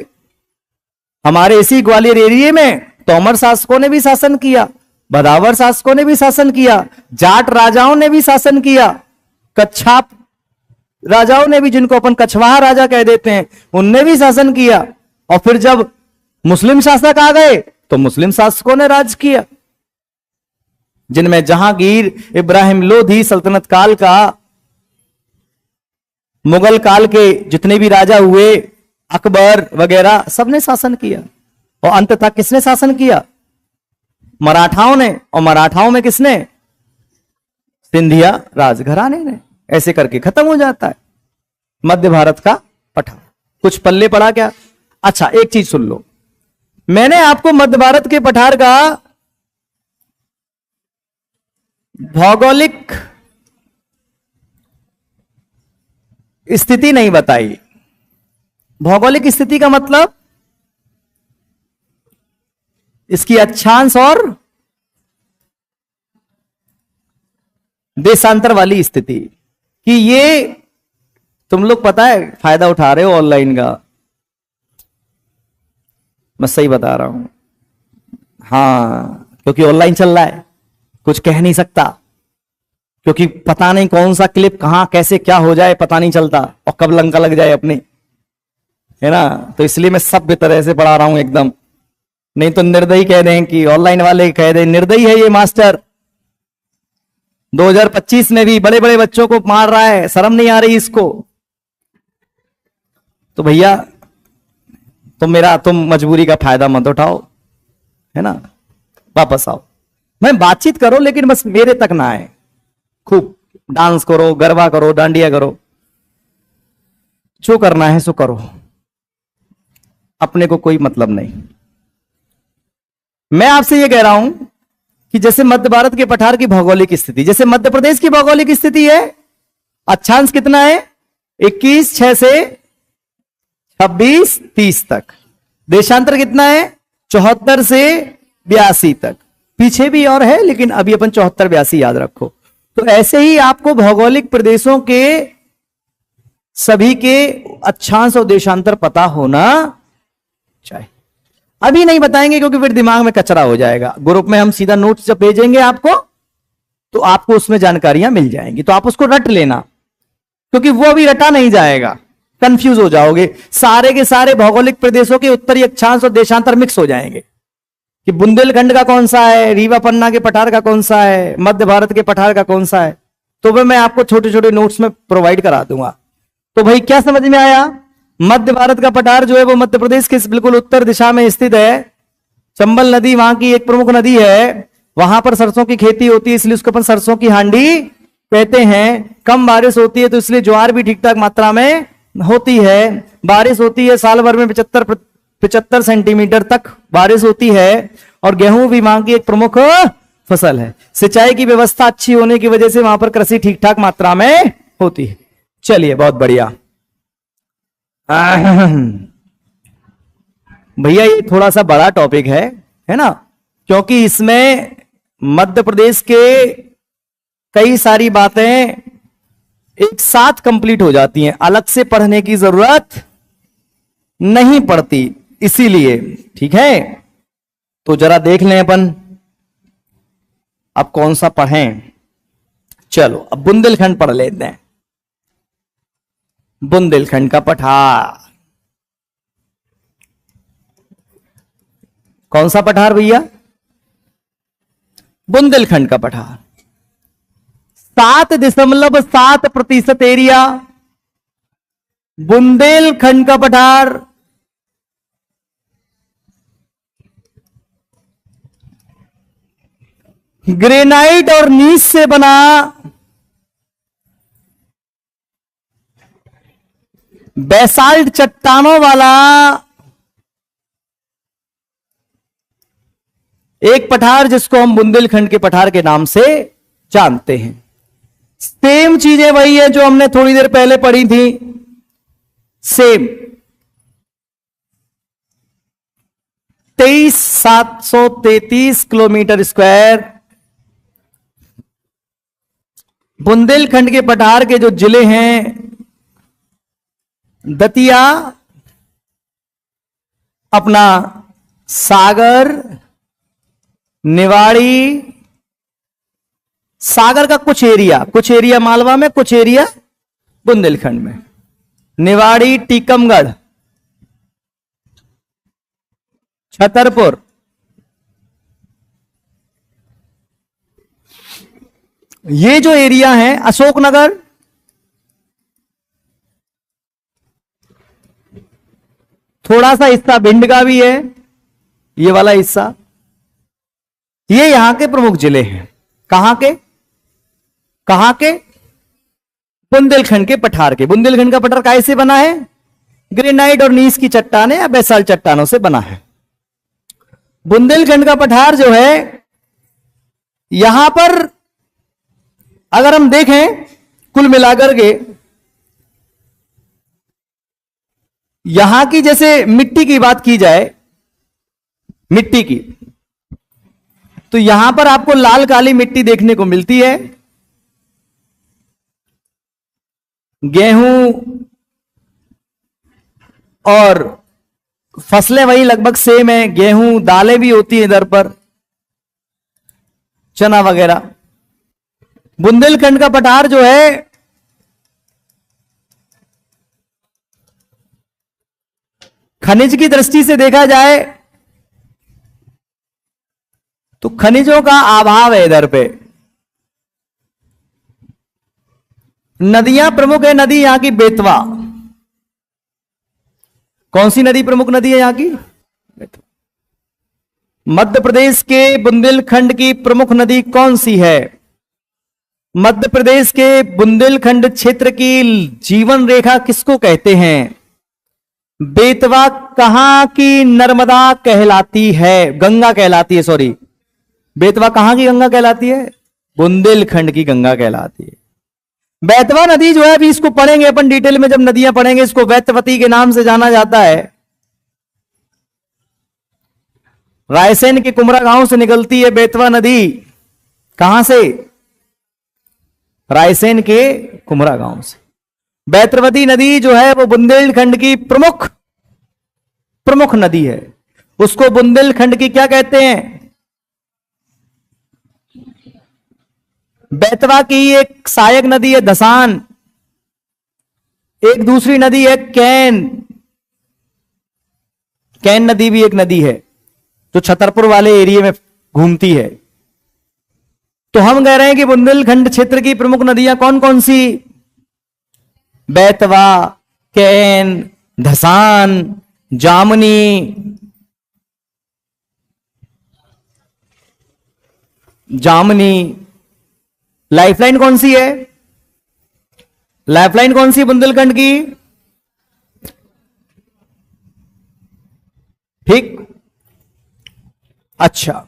हमारे इसी ग्वालियर एरिया में तोमर शासकों ने भी शासन किया, बदावर शासकों ने भी शासन किया, जाट राजाओं ने भी शासन किया, कच्छाप राजाओं ने भी, जिनको अपन कछवाहा राजा कह देते हैं, उनने भी शासन किया। और फिर जब मुस्लिम शासक आ गए तो मुस्लिम शासकों ने राज किया, जिनमें जहांगीर, इब्राहिम लोधी सल्तनत काल का, मुगल काल के जितने भी राजा हुए, अकबर वगैरह, सबने शासन किया। और अंततः किसने शासन किया? मराठाओं ने। और मराठाओं में किसने? सिंधिया राजघराने ने। ऐसे करके खत्म हो जाता है मध्य भारत का पठार। कुछ पल्ले पड़ा क्या? अच्छा, एक चीज सुन लो, मैंने आपको मध्य भारत के पठार का भौगोलिक स्थिति नहीं बताई। भौगोलिक स्थिति का मतलब इसकी अक्षांश और देशांतर वाली स्थिति, कि ये तुम लोग पता है फायदा उठा रहे हो ऑनलाइन का, मैं सही बता रहा हूं। हाँ, क्योंकि ऑनलाइन चल रहा है, कुछ कह नहीं सकता, क्योंकि पता नहीं कौन सा क्लिप कहां कैसे क्या हो जाए, पता नहीं चलता, और कब लंका लग जाए अपने, है ना। तो इसलिए मैं सभ्य तरह से पढ़ा रहा हूं एकदम, नहीं तो निर्दयी कह दें कि ऑनलाइन वाले कह दें निर्दयी है ये मास्टर, 2025 में भी बड़े बड़े बच्चों को मार रहा है, शर्म नहीं आ रही इसको। तो भैया तुम मजबूरी का फायदा मत उठाओ, है ना, वापस आओ, मैं बातचीत करो लेकिन बस मेरे तक ना आए, खूब डांस करो, गरबा करो, डांडिया करो, जो करना है सो करो, अपने को कोई मतलब नहीं। मैं आपसे यह कह रहा हूं कि जैसे मध्य भारत के पठार की भौगोलिक स्थिति, जैसे मध्य प्रदेश की भौगोलिक स्थिति है, अक्षांश कितना है 21/6 से 26-30 तक, देशांतर कितना है 74 से 82 तक, पीछे भी और है लेकिन अभी अपन 74-82 याद रखो। तो ऐसे ही आपको भौगोलिक प्रदेशों के सभी के अक्षांश और देशांतर पता होना चाहिए। अभी नहीं बताएंगे क्योंकि फिर दिमाग में कचरा हो जाएगा, ग्रुप में हम सीधा नोट्स जब भेजेंगे आपको तो आपको उसमें जानकारियां मिल जाएंगी, तो आप उसको रट लेना, क्योंकि वो अभी रटा नहीं जाएगा, कंफ्यूज हो जाओगे, सारे के सारे भौगोलिक प्रदेशों के उत्तरी अक्षांश और देशांतर मिक्स हो जाएंगे कि बुंदेलखंड का कौन सा है, रीवा पन्ना के पठार का कौन सा है, मध्य भारत के पठार का कौन सा है, तो वह मैं आपको छोटे छोटे नोट्स में प्रोवाइड करा दूंगा। तो भाई क्या समझ में आया, मध्य भारत का पठार जो है वो मध्य प्रदेश के बिल्कुल उत्तर दिशा में स्थित है, चंबल नदी वहां की एक प्रमुख नदी है, वहां पर सरसों की खेती होती है, इसलिए उसको अपन सरसों की हांडी कहते हैं। कम बारिश होती है तो इसलिए ज्वार भी ठीक ठाक मात्रा में होती है, बारिश होती है साल भर में 75 सेंटीमीटर तक बारिश होती है, और गेहूं भी वहां की एक प्रमुख फसल है। सिंचाई की व्यवस्था अच्छी होने की वजह से वहां पर कृषि ठीक ठाक मात्रा में होती है। चलिए बहुत बढ़िया भैया, ये थोड़ा सा बड़ा टॉपिक है ना, क्योंकि इसमें मध्य प्रदेश के कई सारी बातें एक साथ कंप्लीट हो जाती हैं, अलग से पढ़ने की जरूरत नहीं पड़ती, इसीलिए ठीक है। तो जरा देख लें अपन अब कौन सा पढ़ें। चलो अब बुंदेलखंड पढ़ लेते हैं, बुंदेलखंड का पठार। कौन सा पठार भैया, बुंदेलखंड का पठार। 7.7% एरिया बुंदेलखंड का पठार, ग्रेनाइट और नीस से बना बेसाल्ट चट्टानों वाला एक पठार जिसको हम बुंदेलखंड के पठार के नाम से जानते हैं। सेम चीजें वही है जो हमने थोड़ी देर पहले पढ़ी थी, सेम 23,733 किलोमीटर स्क्वायर। बुंदेलखंड के पठार के जो जिले हैं, दतिया, अपना सागर, निवाड़ी, सागर का कुछ एरिया मालवा में, कुछ एरिया बुंदेलखंड में, निवाड़ी, टीकमगढ़, छतरपुर, ये जो एरिया है, अशोकनगर, थोड़ा सा हिस्सा भिंड का भी है, ये वाला हिस्सा, ये यहां के प्रमुख जिले हैं। कहां के बुंदेलखंड के पठार के। बुंदेलखंड का पठार कैसे बना है, ग्रेनाइट और नीस की चट्टानें या बेसाल्ट चट्टानों से बना है। बुंदेलखंड का पठार जो है, यहां पर अगर हम देखें कुल मिलाकर के, यहां की जैसे मिट्टी की बात की जाए, मिट्टी की, तो यहां पर आपको लाल काली मिट्टी देखने को मिलती है। गेहूं और फसलें वही लगभग सेम है, गेहूं, दालें भी होती है इधर पर, चना वगैरह। बुंदेलखंड का पठार जो है खनिज की दृष्टि से देखा जाए तो खनिजों का अभाव है इधर पे। नदियां प्रमुख है, नदी यहां की बेतवा। कौन सी नदी प्रमुख नदी है यहां की? बेतवा। मध्य प्रदेश के बुंदेलखंड की प्रमुख नदी कौन सी है? मध्य प्रदेश के बुंदेलखंड क्षेत्र की जीवन रेखा किसको कहते हैं? बेतवा कहां की नर्मदा कहलाती है? गंगा कहलाती है, सॉरी। बेतवा कहां की गंगा कहलाती है? बुंदेलखंड की गंगा कहलाती है। बेतवा नदी जो है, अभी इसको पढ़ेंगे अपन डिटेल में जब नदियां पढ़ेंगे, इसको वैत्यवती के नाम से जाना जाता है। रायसेन के कुमरा गांव से निकलती है बेतवा नदी। कहां से? रायसेन के कुमरा गांव से। बैतरवती नदी जो है वो बुंदेलखंड की प्रमुख नदी है। उसको बुंदेलखंड की क्या कहते हैं? बेतवा की एक सहायक नदी है धसान, एक दूसरी नदी है कैन। कैन नदी भी एक नदी है जो छतरपुर वाले एरिया में घूमती है। तो हम कह रहे हैं कि बुंदेलखंड क्षेत्र की प्रमुख नदियां कौन कौन सी? बेतवा, कैन, धसान, जामनी, लाइफलाइन कौन सी है? लाइफलाइन कौन सी बुंदेलखंड की? ठीक, अच्छा।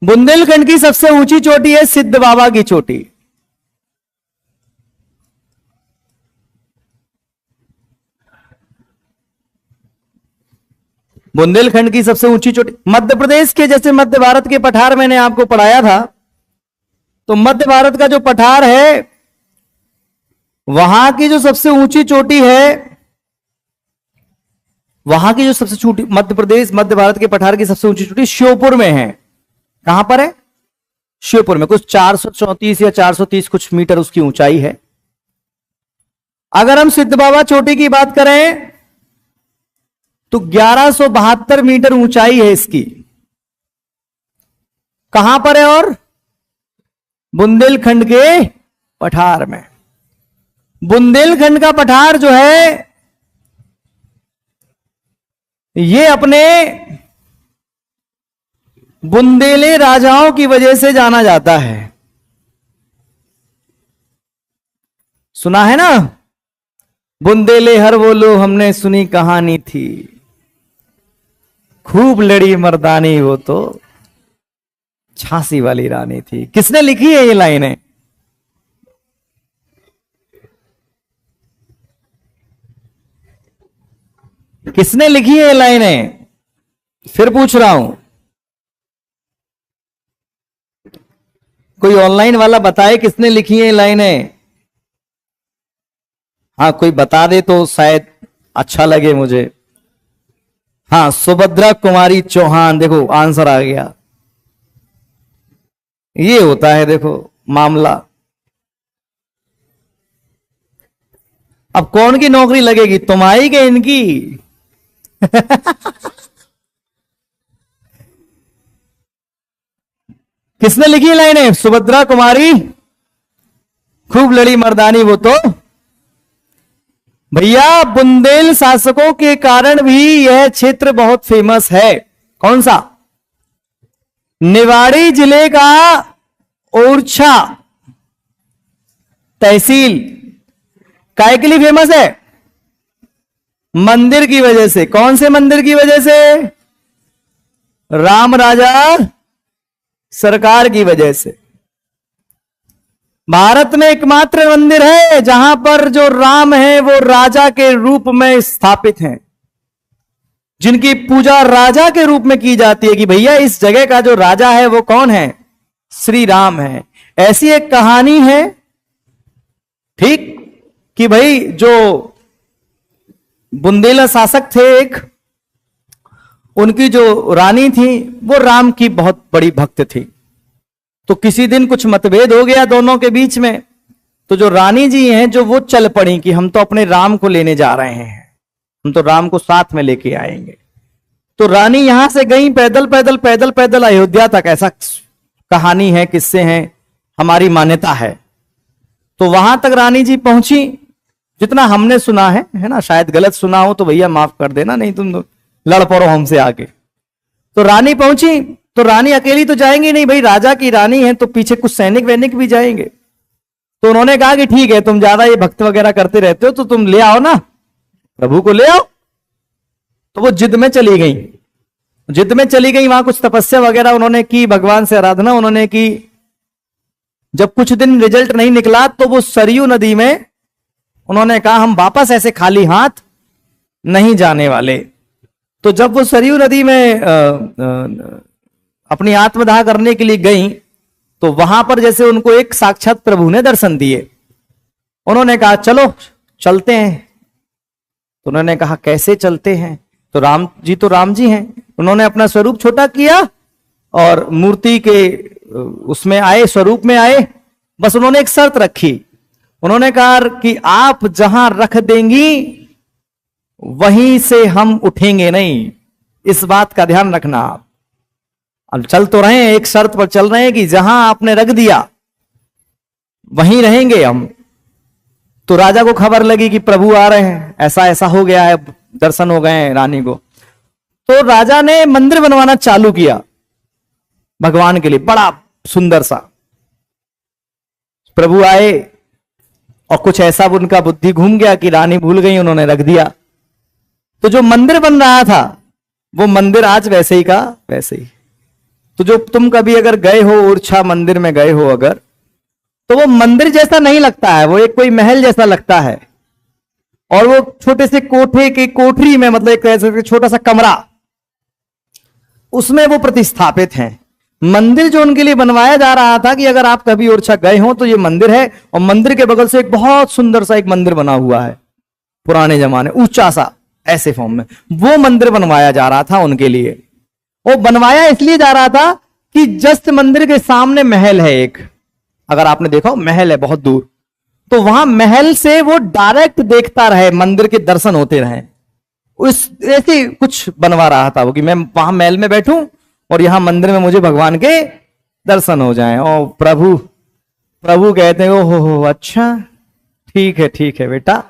बुंदेलखंड की सबसे ऊंची चोटी है सिद्ध बाबा की चोटी। बुंदेलखंड की सबसे ऊंची चोटी मध्य प्रदेश के, जैसे मध्य भारत के पठार मैंने आपको पढ़ाया था, तो मध्य भारत का जो पठार है वहां की जो सबसे ऊंची चोटी है, वहां की जो सबसे छोटी मध्य भारत के पठार की सबसे ऊंची चोटी श्योपुर में है। कहां पर है? श्योपुर में। कुछ 434 या 430 कुछ मीटर उसकी ऊंचाई है। अगर हम सिद्ध बाबा चोटी की बात करें तो 1172 मीटर ऊंचाई है इसकी। कहां पर है? और बुंदेलखंड के पठार में। बुंदेलखंड का पठार जो है ये अपने बुंदेले राजाओं की वजह से जाना जाता है। सुना है ना? बुंदेले हर वो लो हमने सुनी कहानी थी, खूब लड़ी मर्दानी वो तो झांसी वाली रानी थी। किसने लिखी है ये लाइनें? किसने लिखी है ये लाइनें? फिर पूछ रहा हूं, कोई ऑनलाइन वाला बताए किसने लिखी है ये लाइनें? हाँ, कोई बता दे तो शायद अच्छा लगे मुझे। हाँ, सुभद्रा कुमारी चौहान। देखो आंसर आ गया। ये होता है देखो मामला। अब कौन की नौकरी लगेगी, तुम्हारी के इनकी? किसने लिखी लाइनें? सुभद्रा कुमारी, खूब लड़ी मर्दानी वो तो। भैया बुंदेल शासकों के कारण भी यह क्षेत्र बहुत फेमस है। कौन सा? निवाड़ी जिले का ओरछा तहसील काय के लिए फेमस है? मंदिर की वजह से। कौन से मंदिर की वजह से? राम राजा सरकार की वजह से। भारत में एकमात्र मंदिर है जहां पर जो राम है वो राजा के रूप में स्थापित हैं, जिनकी पूजा राजा के रूप में की जाती है कि भैया इस जगह का जो राजा है वो कौन है? श्री राम है। ऐसी एक कहानी है, ठीक, कि भाई जो बुंदेला शासक थे एक, उनकी जो रानी थी वो राम की बहुत बड़ी भक्त थी। तो किसी दिन कुछ मतभेद हो गया दोनों के बीच में, तो जो रानी जी हैं जो वो चल पड़ी कि हम तो अपने राम को लेने जा रहे हैं, हम तो राम को साथ में लेके आएंगे। तो रानी यहां से गई पैदल पैदल पैदल पैदल अयोध्या तक, ऐसा कहानी है, किस्से हैं, हमारी मान्यता है। तो वहां तक रानी जी पहुंची, जितना हमने सुना है ना, शायद गलत सुना हो तो भैया माफ कर देना, नहीं तुम लड़ पड़ो हमसे आके। तो रानी पहुंची, तो रानी अकेली तो जाएंगी नहीं भाई, राजा की रानी है तो पीछे कुछ सैनिक वैनिक भी जाएंगे। तो उन्होंने कहा कि ठीक है, तुम ज्यादा ये भक्त वगैरह करते रहते हो तो तुम ले आओ ना, प्रभु को ले आओ। तो वो जिद में चली गई, जिद में चली गई, वहां कुछ तपस्या वगैरह उन्होंने की, भगवान से आराधना उन्होंने की। जब कुछ दिन रिजल्ट नहीं निकला तो वो सरयू नदी में उन्होंने कहा हम वापस ऐसे खाली हाथ नहीं जाने वाले। तो जब वो सरयू नदी में अपनी आत्मदाह करने के लिए गई तो वहां पर जैसे उनको एक साक्षात प्रभु ने दर्शन दिए। उन्होंने कहा चलो चलते हैं। तो उन्होंने कहा कैसे चलते हैं? तो राम जी हैं। उन्होंने अपना स्वरूप छोटा किया और मूर्ति के उसमें आए, स्वरूप में आए। बस उन्होंने एक शर्त रखी, उन्होंने कहा कि आप जहां रख देंगी वहीं से हम उठेंगे नहीं, इस बात का ध्यान रखना आप। अब चल तो रहे हैं, एक शर्त पर चल रहे हैं कि जहां आपने रख दिया वहीं रहेंगे हम। तो राजा को खबर लगी कि प्रभु आ रहे हैं, ऐसा ऐसा हो गया है, दर्शन हो गए हैं रानी को। तो राजा ने मंदिर बनवाना चालू किया भगवान के लिए, बड़ा सुंदर सा। प्रभु आए और कुछ ऐसा उनका बुद्धि घूम गया कि रानी भूल गई, उन्होंने रख दिया। तो जो मंदिर बन रहा था वो मंदिर आज वैसे ही का वैसे ही। तो जो तुम कभी अगर गए हो ओरछा मंदिर में गए हो अगर, तो वो मंदिर जैसा नहीं लगता है, वो एक कोई महल जैसा लगता है। और वो छोटे से कोठे की कोठरी में, मतलब एक ऐसा छोटा सा कमरा, उसमें वो प्रतिस्थापित हैं। मंदिर जो उनके लिए बनवाया जा रहा था कि अगर आप कभी ओरछा गए हो तो ये मंदिर है, और मंदिर के बगल से एक बहुत सुंदर सा एक मंदिर बना हुआ है पुराने जमाने, ऊंचा सा ऐसे फॉर्म में। वो मंदिर बनवाया जा रहा था उनके लिए। वो बनवाया इसलिए जा रहा था कि जस्ट मंदिर के सामने महल है एक, अगर आपने देखा हो महल है बहुत दूर, तो वहां महल से वो डायरेक्ट देखता रहे, मंदिर के दर्शन होते रहे। उस ऐसे कुछ बनवा रहा था वो कि मैं वहां महल में बैठूं और यहां मंदिर में मुझे भगवान के दर्शन हो जाएं। और प्रभु कहते हैं ओहो अच्छा ठीक है बेटा,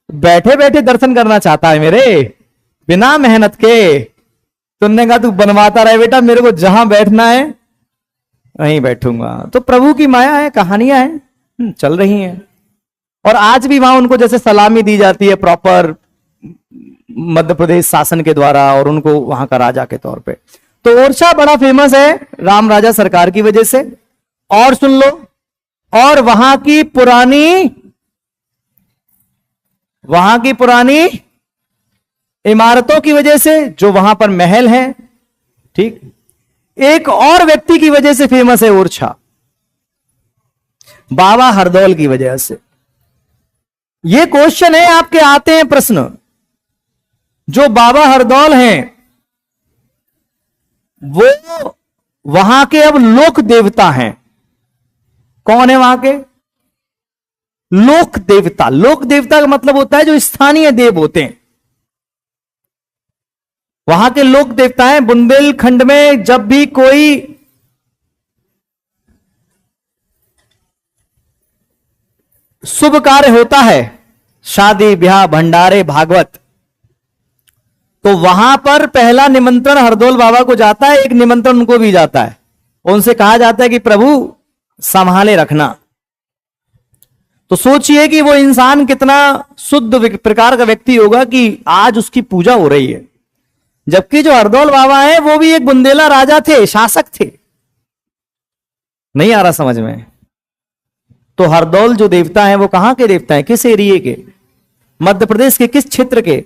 बैठे बैठे दर्शन करना चाहता है मेरे, बिना मेहनत के। तुमने कहा तू बनवाता रहे बेटा, मेरे को जहां बैठना है वहीं बैठूंगा। तो प्रभु की माया है, कहानियां हैं चल रही हैं। और आज भी वहां उनको जैसे सलामी दी जाती है प्रॉपर मध्य प्रदेश शासन के द्वारा, और उनको वहां का राजा के तौर पे। तो ओरछा बड़ा फेमस है राम राजा सरकार की वजह से। और सुन लो, और वहां की पुरानी इमारतों की वजह से, जो वहां पर महल है, ठीक। एक और व्यक्ति की वजह से फेमस है ओरछा, बाबा हरदौल की वजह से। ये क्वेश्चन है, आपके आते हैं प्रश्न। जो बाबा हरदौल हैं वो वहां के अब लोक देवता हैं। कौन है वहां के लोक देवता? लोक देवता का मतलब होता है जो स्थानीय देव होते हैं। वहां के लोक देवता हैं। बुंदेलखंड में जब भी कोई शुभ कार्य होता है, शादी ब्याह भंडारे भागवत, तो वहां पर पहला निमंत्रण हरदौल बाबा को जाता है, एक निमंत्रण उनको भी जाता है। उनसे कहा जाता है कि प्रभु संभाले रखना। तो सोचिए कि वो इंसान कितना शुद्ध प्रकार का व्यक्ति होगा कि आज उसकी पूजा हो रही है। जबकि जो हरदौल बाबा है वो भी एक बुंदेला राजा थे, शासक थे। नहीं आ रहा समझ में? तो हरदौल जो देवता है वो कहां के देवता है, किस एरिए के? मध्य प्रदेश के किस क्षेत्र के?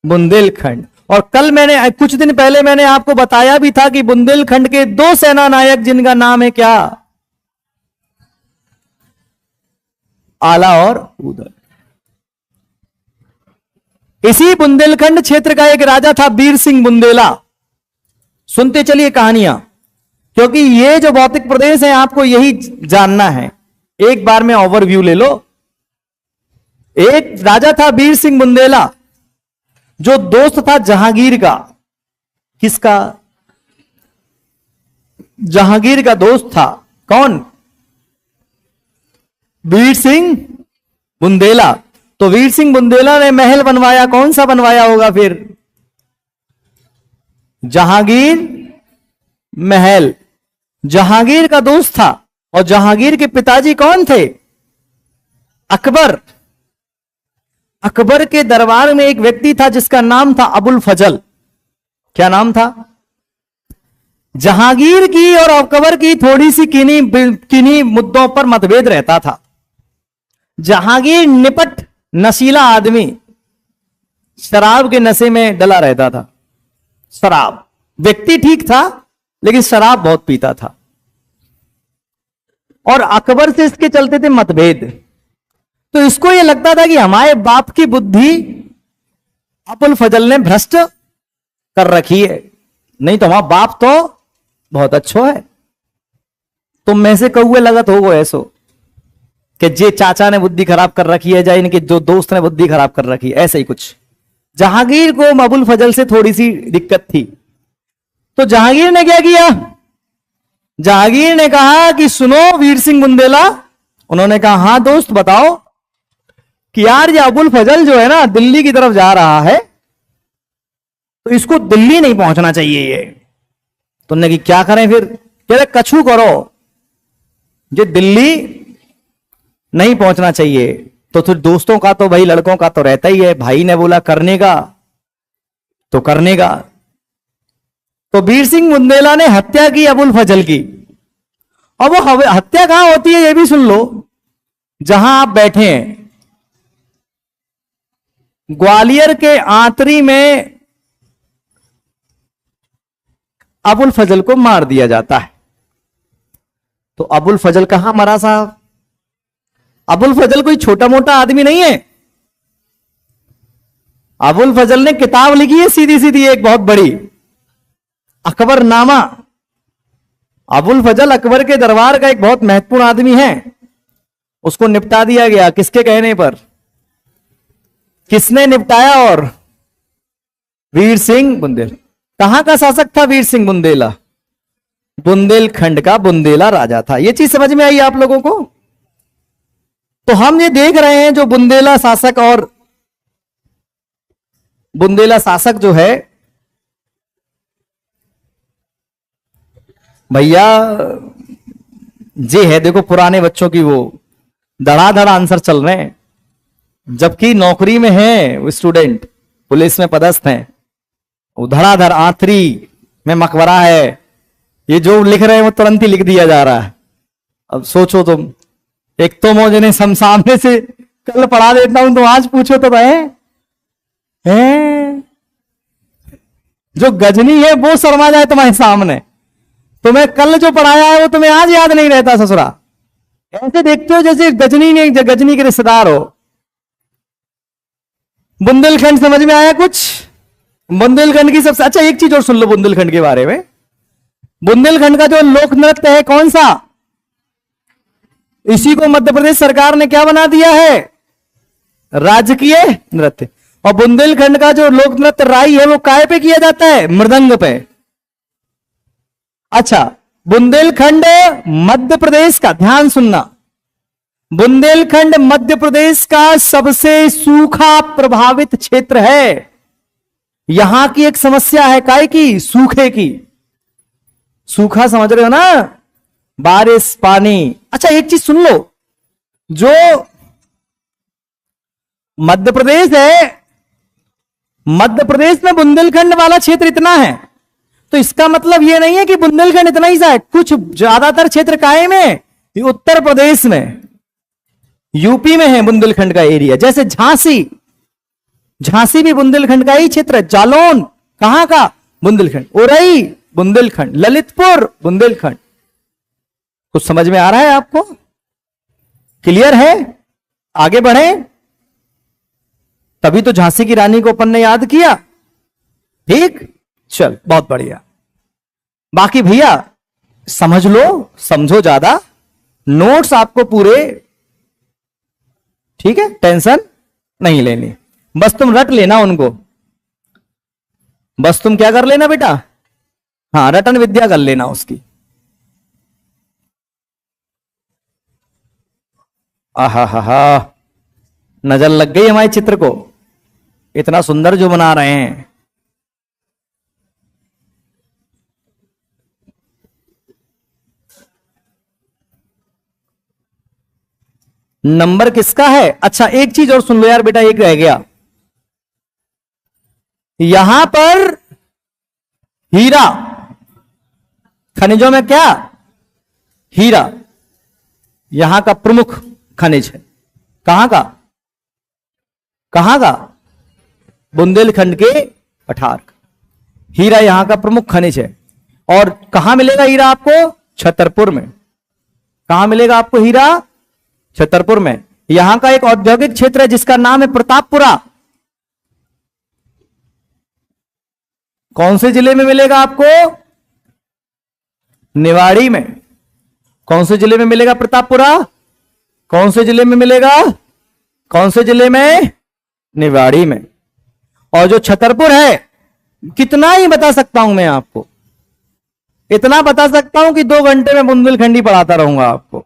बुंदेलखंड। और कल मैंने कुछ दिन पहले मैंने आपको बताया भी था कि बुंदेलखंड के 2 सेना नायक जिनका नाम है क्या? आला और उदल। इसी बुंदेलखंड क्षेत्र का एक राजा था वीर सिंह बुंदेला। सुनते चलिए कहानियां, क्योंकि ये जो भौतिक प्रदेश है आपको यही जानना है। एक बार में ओवरव्यू ले लो। एक राजा था वीर सिंह बुंदेला, जो दोस्त था जहांगीर का। किसका? जहांगीर का दोस्त था। कौन? वीर सिंह बुंदेला। तो वीर सिंह बुंदेला ने महल बनवाया। कौन सा बनवाया होगा फिर? जहांगीर महल। जहांगीर का दोस्त था। और जहांगीर के पिताजी कौन थे? अकबर। अकबर के दरबार में एक व्यक्ति था जिसका नाम था अबुल फजल। क्या नाम था? जहांगीर की और अकबर की थोड़ी सी किन्हीं मुद्दों पर मतभेद रहता था। जहांगीर निपट नशीला आदमी, शराब के नशे में डला रहता था। शराब, व्यक्ति ठीक था लेकिन शराब बहुत पीता था। और अकबर से इसके चलते थे मतभेद। तो इसको यह लगता था कि हमारे बाप की बुद्धि अबुल फजल ने भ्रष्ट कर रखी है, नहीं तो हमारा बाप तो बहुत अच्छा है। तुम में से कौए लगत हो वो ऐसो कि जे चाचा ने बुद्धि खराब कर रखी है, या इनके जो दोस्त ने बुद्धि खराब कर रखी है, ऐसे ही कुछ। जहांगीर को अबुल फजल से थोड़ी सी दिक्कत थी। तो जहांगीर ने क्या किया? जहांगीर ने कहा कि सुनो वीर सिंह बुंदेला। उन्होंने कहा हाँ दोस्त बताओ। कि यार ये अबुल फजल जो है ना दिल्ली की तरफ जा रहा है, तो इसको दिल्ली नहीं पहुंचना चाहिए ये। तुमने कि क्या करें फिर? कह रहे कछु करो, ये दिल्ली नहीं पहुंचना चाहिए। तो फिर दोस्तों का तो भाई लड़कों का तो रहता ही है। भाई ने बोला करने का तो करने का। तो वीर सिंह बुंदेला ने हत्या की अबुल फजल की। और वो हत्या कहां होती है ये भी सुन लो। जहां आप बैठे हैं, ग्वालियर के आंतरी में अबुल फजल को मार दिया जाता है। तो अबुल फजल कहां मरा साहब? अबुल फजल कोई छोटा मोटा आदमी नहीं है। अबुल फजल ने किताब लिखी है सीधी सीधी एक बहुत बड़ी, अकबरनामा। अबुल फजल अकबर के दरबार का एक बहुत महत्वपूर्ण आदमी है। उसको निपटा दिया गया किसके कहने पर? किसने निपटाया? और वीर सिंह बुंदेला। कहां का शासक था वीर सिंह बुंदेला? बुंदेलखंड का बुंदेला राजा था। यह चीज समझ में आई आप लोगों को? तो हम ये देख रहे हैं जो बुंदेला शासक और बुंदेला शासक जो है भैया जे है, देखो पुराने बच्चों की वो धड़ाधड़ आंसर चल रहे हैं, जबकि नौकरी में है वो स्टूडेंट, पुलिस में पदस्थ हैं, वो धड़ाधड़ आंतरी में मकबरा है। ये जो लिख रहे हैं वो तुरंत ही लिख दिया जा रहा है। अब सोचो तुम, एक तो मुझे सामने से कल पढ़ा देता हूं तो आज पूछो तो भाई जो गजनी है वो शर्मा जाए तुम्हारे सामने। तुम्हें कल जो पढ़ाया है वो तुम्हें आज याद नहीं रहता ससुरा। ऐसे देखते हो जैसे गजनी के रिश्तेदार हो। बुंदेलखंड समझ में आया कुछ? बुंदेलखंड की सबसे अच्छा एक चीज और सुन लो बुंदेलखंड के बारे में। बुंदेलखंड का जो लोक नृत्य है कौन सा? इसी को मध्य प्रदेश सरकार ने क्या बना दिया है? राजकीय नृत्य। और बुंदेलखंड का जो लोक नृत्य राई है वो काय पे किया जाता है? मृदंग पे। अच्छा, बुंदेलखंड मध्य प्रदेश का, ध्यान सुनना, बुंदेलखंड मध्य प्रदेश का सबसे सूखा प्रभावित क्षेत्र है। यहां की एक समस्या है काय की? सूखे की। सूखा समझ रहे हो ना? बारिश, पानी। अच्छा एक चीज सुन लो, जो मध्य प्रदेश है, मध्य प्रदेश में बुंदेलखंड वाला क्षेत्र इतना है, तो इसका मतलब यह नहीं है कि बुंदेलखंड इतना ही सा है। कुछ ज्यादातर क्षेत्र काहे में? उत्तर प्रदेश में, यूपी में है बुंदेलखंड का एरिया। जैसे झांसी, झांसी भी बुंदेलखंड का ही क्षेत्र है। जालौन कहां का? बुंदेलखंड। उरई बुंदेलखंड। ललितपुर बुंदेलखंड। कुछ समझ में आ रहा है आपको? क्लियर है? आगे बढ़े। तभी तो झांसी की रानी को अपन ने याद किया। ठीक, चल बहुत बढ़िया। बाकी भैया समझ लो, समझो ज्यादा, नोट्स आपको पूरे, ठीक है, टेंशन नहीं लेनी, बस तुम रट लेना उनको, बस तुम क्या कर लेना बेटा, हाँ रटन विद्या कर लेना उसकी। आहा हा हा, नजर लग गई हमारे चित्र को, इतना सुंदर जो बना रहे हैं। नंबर किसका है? अच्छा एक चीज और सुन लो यार बेटा, एक रह गया, यहां पर हीरा, खनिजों में क्या, हीरा यहां का प्रमुख खनिज है। कहां का? कहां का? बुंदेलखंड के पठार का हीरा यहां का प्रमुख खनिज है। और कहां मिलेगा हीरा आपको? छतरपुर में। कहां मिलेगा आपको हीरा? छतरपुर में। यहां का एक औद्योगिक क्षेत्र है जिसका नाम है प्रतापपुरा। कौन से जिले में मिलेगा आपको? निवाड़ी में। कौन से जिले में मिलेगा प्रतापपुरा? कौन से जिले में मिलेगा? कौन से जिले में? निवाड़ी में। और जो छतरपुर है, कितना ही बता सकता हूं मैं आपको, इतना बता सकता हूं कि 2 घंटे में बुंदेलखंडी पढ़ाता रहूंगा आपको,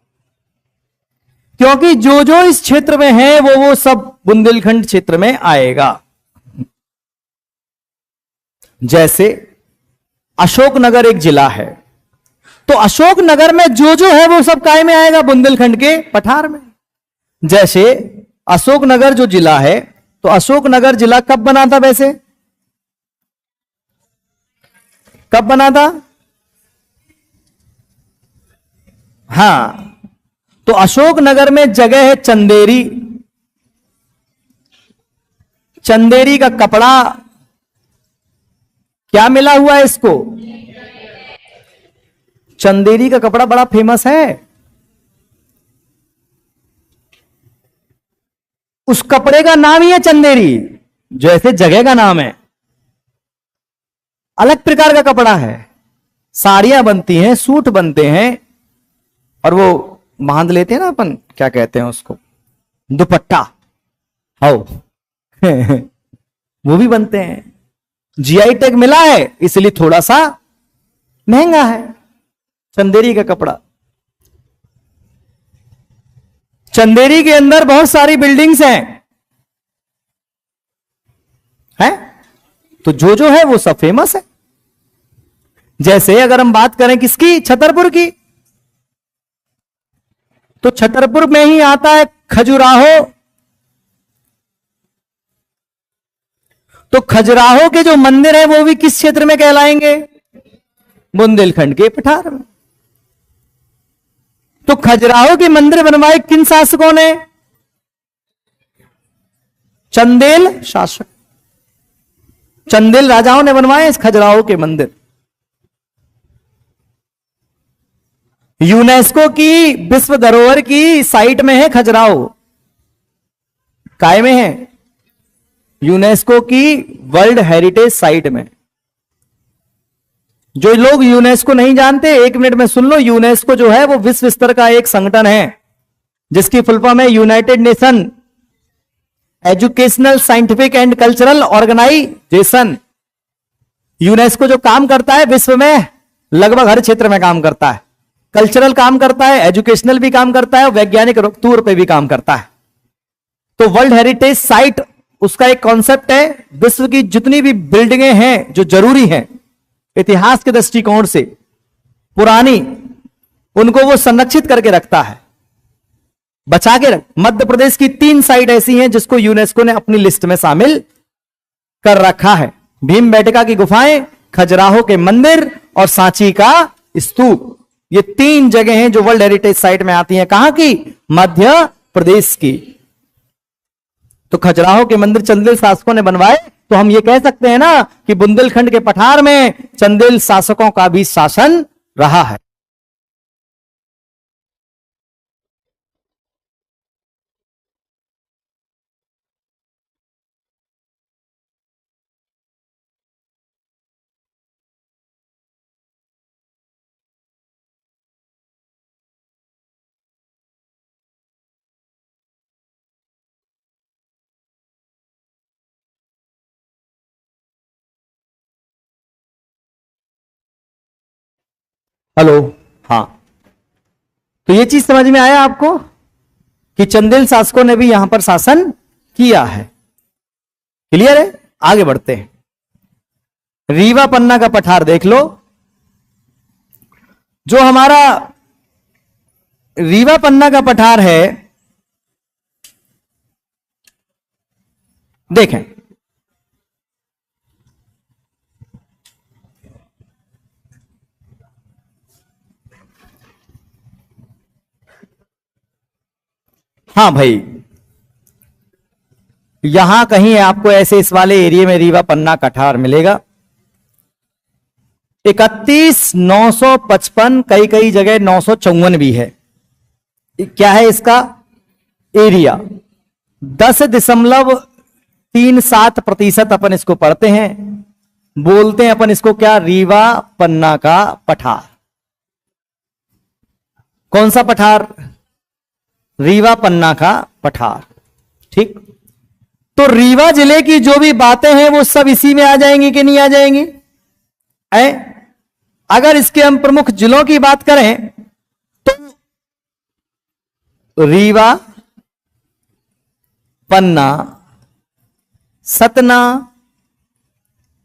क्योंकि जो जो इस क्षेत्र में है वो सब बुंदेलखंड क्षेत्र में आएगा। जैसे अशोकनगर एक जिला है, तो अशोकनगर में जो जो है वो सब काय में आएगा? बुंदेलखंड के पठार में। जैसे अशोकनगर जो जिला है, तो अशोकनगर जिला कब बना था वैसे? कब बना था? हां, तो अशोकनगर में जगह है चंदेरी। चंदेरी का कपड़ा क्या मिला हुआ है इसको? चंदेरी का कपड़ा बड़ा फेमस है। उस कपड़े का नाम ही है चंदेरी, जैसे जगह का नाम है। अलग प्रकार का कपड़ा है, साड़ियां बनती हैं, सूट बनते हैं, और वो बांध लेते हैं ना अपन, क्या कहते हैं उसको, दुपट्टा, हो वो भी बनते हैं। जीआई टैग मिला है इसलिए थोड़ा सा महंगा है चंदेरी का कपड़ा। चंदेरी के अंदर बहुत सारी बिल्डिंग्स हैं, तो जो जो है वो सब फेमस है। जैसे अगर हम बात करें किसकी? छतरपुर की, तो छतरपुर में ही आता है खजुराहो। तो खजुराहो के जो मंदिर है वो भी किस क्षेत्र में कहलाएंगे? बुंदेलखंड के पठार में। तो खजुराहो के मंदिर बनवाए किन शासकों ने? चंदेल शासक, चंदेल राजाओं ने बनवाए इस खजुराहो के मंदिर। यूनेस्को की विश्व धरोहर की साइट में है खजुराहो। काय में है? यूनेस्को की वर्ल्ड हेरिटेज साइट में। जो लोग यूनेस्को नहीं जानते, 1 मिनट में सुन लो। यूनेस्को जो है वो विश्व स्तर का एक संगठन है जिसकी फुल फॉर्म है united nation educational, scientific and cultural organisation. UNESCO जो काम करता है विश्व में लगभग हर क्षेत्र में काम करता है। कल्चरल काम करता है, एजुकेशनल भी काम करता है, वैज्ञानिक तौर पे भी काम करता है। तो वर्ल्ड हेरिटेज साइट उसका एक कॉन्सेप्ट है, विश्व की जितनी भी बिल्डिंगें हैं जो जरूरी हैं इतिहास के दृष्टिकोण से, पुरानी, उनको वो संरक्षित करके रखता है, बचा के रख। मध्य प्रदेश की 3 साइट ऐसी हैं जिसको यूनेस्को ने अपनी लिस्ट में शामिल कर रखा है। भीमबेटका की गुफाएं, खजुराहो के मंदिर और सांची का स्तूप। ये 3 जगह हैं जो वर्ल्ड हेरिटेज साइट में आती हैं। कहां की? मध्य प्रदेश की। तो खजुराहो के मंदिर चंदेल शासकों ने बनवाए, तो हम ये कह सकते हैं ना कि बुंदेलखंड के पठार में चंदेल शासकों का भी शासन रहा है। हेलो, हाँ। तो ये चीज समझ में आया आपको कि चंदेल शासकों ने भी यहां पर शासन किया है। क्लियर है? आगे बढ़ते हैं। रीवा पन्ना का पठार देख लो। जो हमारा रीवा पन्ना का पठार है, देखें, हाँ भाई, यहां कहीं आपको ऐसे इस वाले एरिया में रीवा पन्ना कठार मिलेगा। 31,955, कई कई जगह 954 भी है। क्या है इसका एरिया? 10.37% अपन इसको पढ़ते हैं, बोलते हैं अपन इसको क्या? रीवा पन्ना का पठार। कौन सा पठार? रीवा पन्ना का पठार। ठीक। तो रीवा जिले की जो भी बातें हैं वो सब इसी में आ जाएंगी कि नहीं आ जाएंगी? अगर इसके हम प्रमुख जिलों की बात करें तो रीवा, पन्ना, सतना,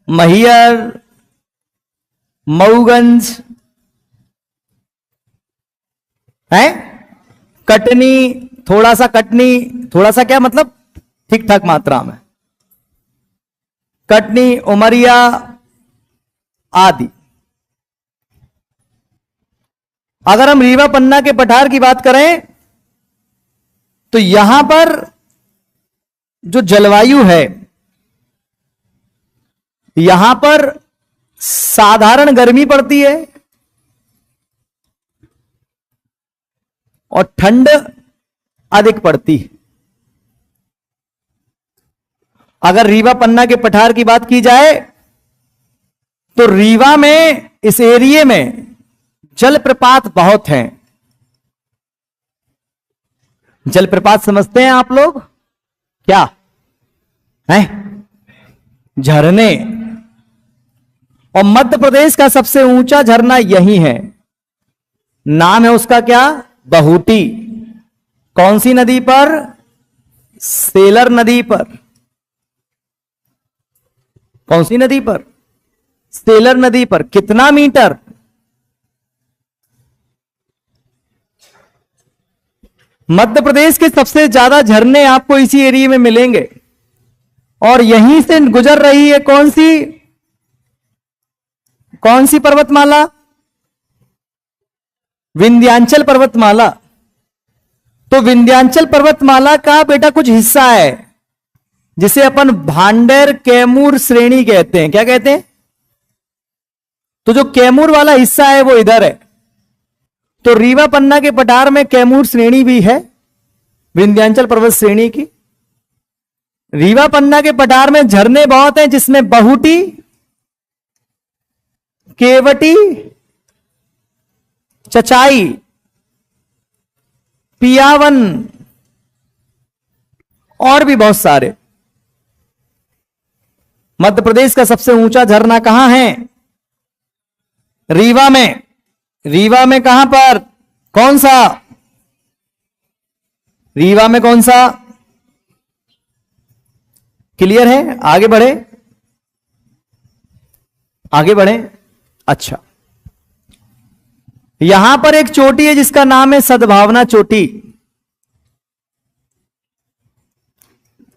मैहर, मऊगंज है, कटनी, थोड़ा सा कटनी, थोड़ा सा क्या मतलब ठीक ठाक मात्रा में, कटनी, उमरिया आदि। अगर हम रीवा पन्ना के पठार की बात करें तो यहां पर जो जलवायु है, यहां पर साधारण गर्मी पड़ती है और ठंड अधिक पड़ती है। अगर रीवा पन्ना के पठार की बात की जाए तो रीवा में, इस एरिया में जलप्रपात बहुत हैं। जलप्रपात समझते हैं आप लोग? क्या है? झरने। और मध्य प्रदेश का सबसे ऊंचा झरना यही है। नाम है उसका क्या? बहूटी। कौन सी नदी पर? सेलर नदी पर। कौन सी नदी पर? सेलर नदी पर। कितना मीटर? मध्य प्रदेश के सबसे ज्यादा झरने आपको इसी एरिया में मिलेंगे। और यहीं से गुजर रही है कौन सी पर्वतमाला? विंध्याचल पर्वतमाला। तो विंध्याचल पर्वतमाला का बेटा कुछ हिस्सा है जिसे अपन भांडेर कैमूर श्रेणी कहते हैं। क्या कहते हैं? तो जो कैमूर वाला हिस्सा है वो इधर है। तो रीवा पन्ना के पठार में कैमूर श्रेणी भी है, विंध्याचल पर्वत श्रेणी की। रीवा पन्ना के पठार में झरने बहुत हैं, जिसमें बहूटी, केवटी, चचाई, पियावन और भी बहुत सारे। मध्य प्रदेश का सबसे ऊंचा झरना कहां है? रीवा में। रीवा में कहां पर? कौन सा? रीवा में कौन सा? क्लियर है? आगे बढ़े, आगे बढ़े। अच्छा, यहां पर एक चोटी है जिसका नाम है सद्भावना चोटी,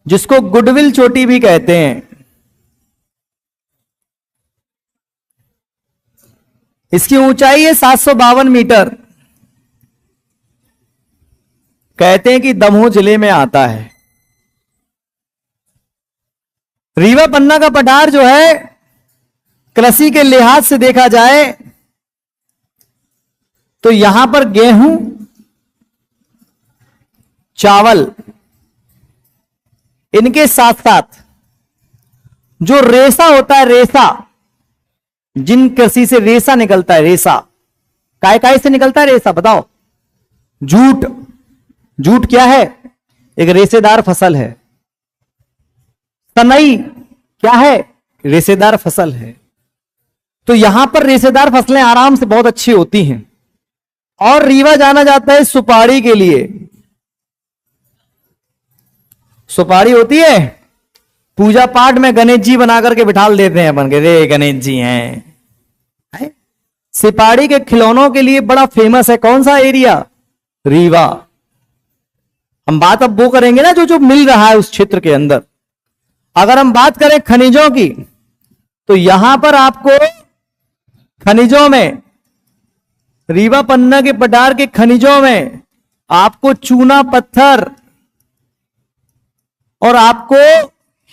जिसको गुडविल चोटी भी कहते हैं। इसकी ऊंचाई है 752 मीटर। कहते हैं कि दमोह जिले में आता है। रीवा पन्ना का पठार जो है, कृषि के लिहाज से देखा जाए तो यहां पर गेहूं, चावल, इनके साथ साथ जो रेशा होता है, रेशा, जिन कृषि से रेशा निकलता है, रेशा काय से निकलता है रेशा? बताओ। जूट। जूट क्या है? एक रेशेदार फसल है। सनई क्या है? रेशेदार फसल है। तो यहां पर रेशेदार फसलें आराम से बहुत अच्छी होती हैं। और रीवा जाना जाता है सुपारी के लिए। सुपारी होती है, पूजा पाठ में गणेश जी बना करके बिठाल देते हैं अपन के, रे गणेश जी हैं। सुपारी के खिलौनों के लिए बड़ा फेमस है कौन सा एरिया? रीवा। हम बात अब वो करेंगे ना जो जो मिल रहा है उस क्षेत्र के अंदर। अगर हम बात करें खनिजों की, तो यहां पर आपको खनिजों में, रीवा पन्ना के पठार के खनिजों में आपको चूना पत्थर और आपको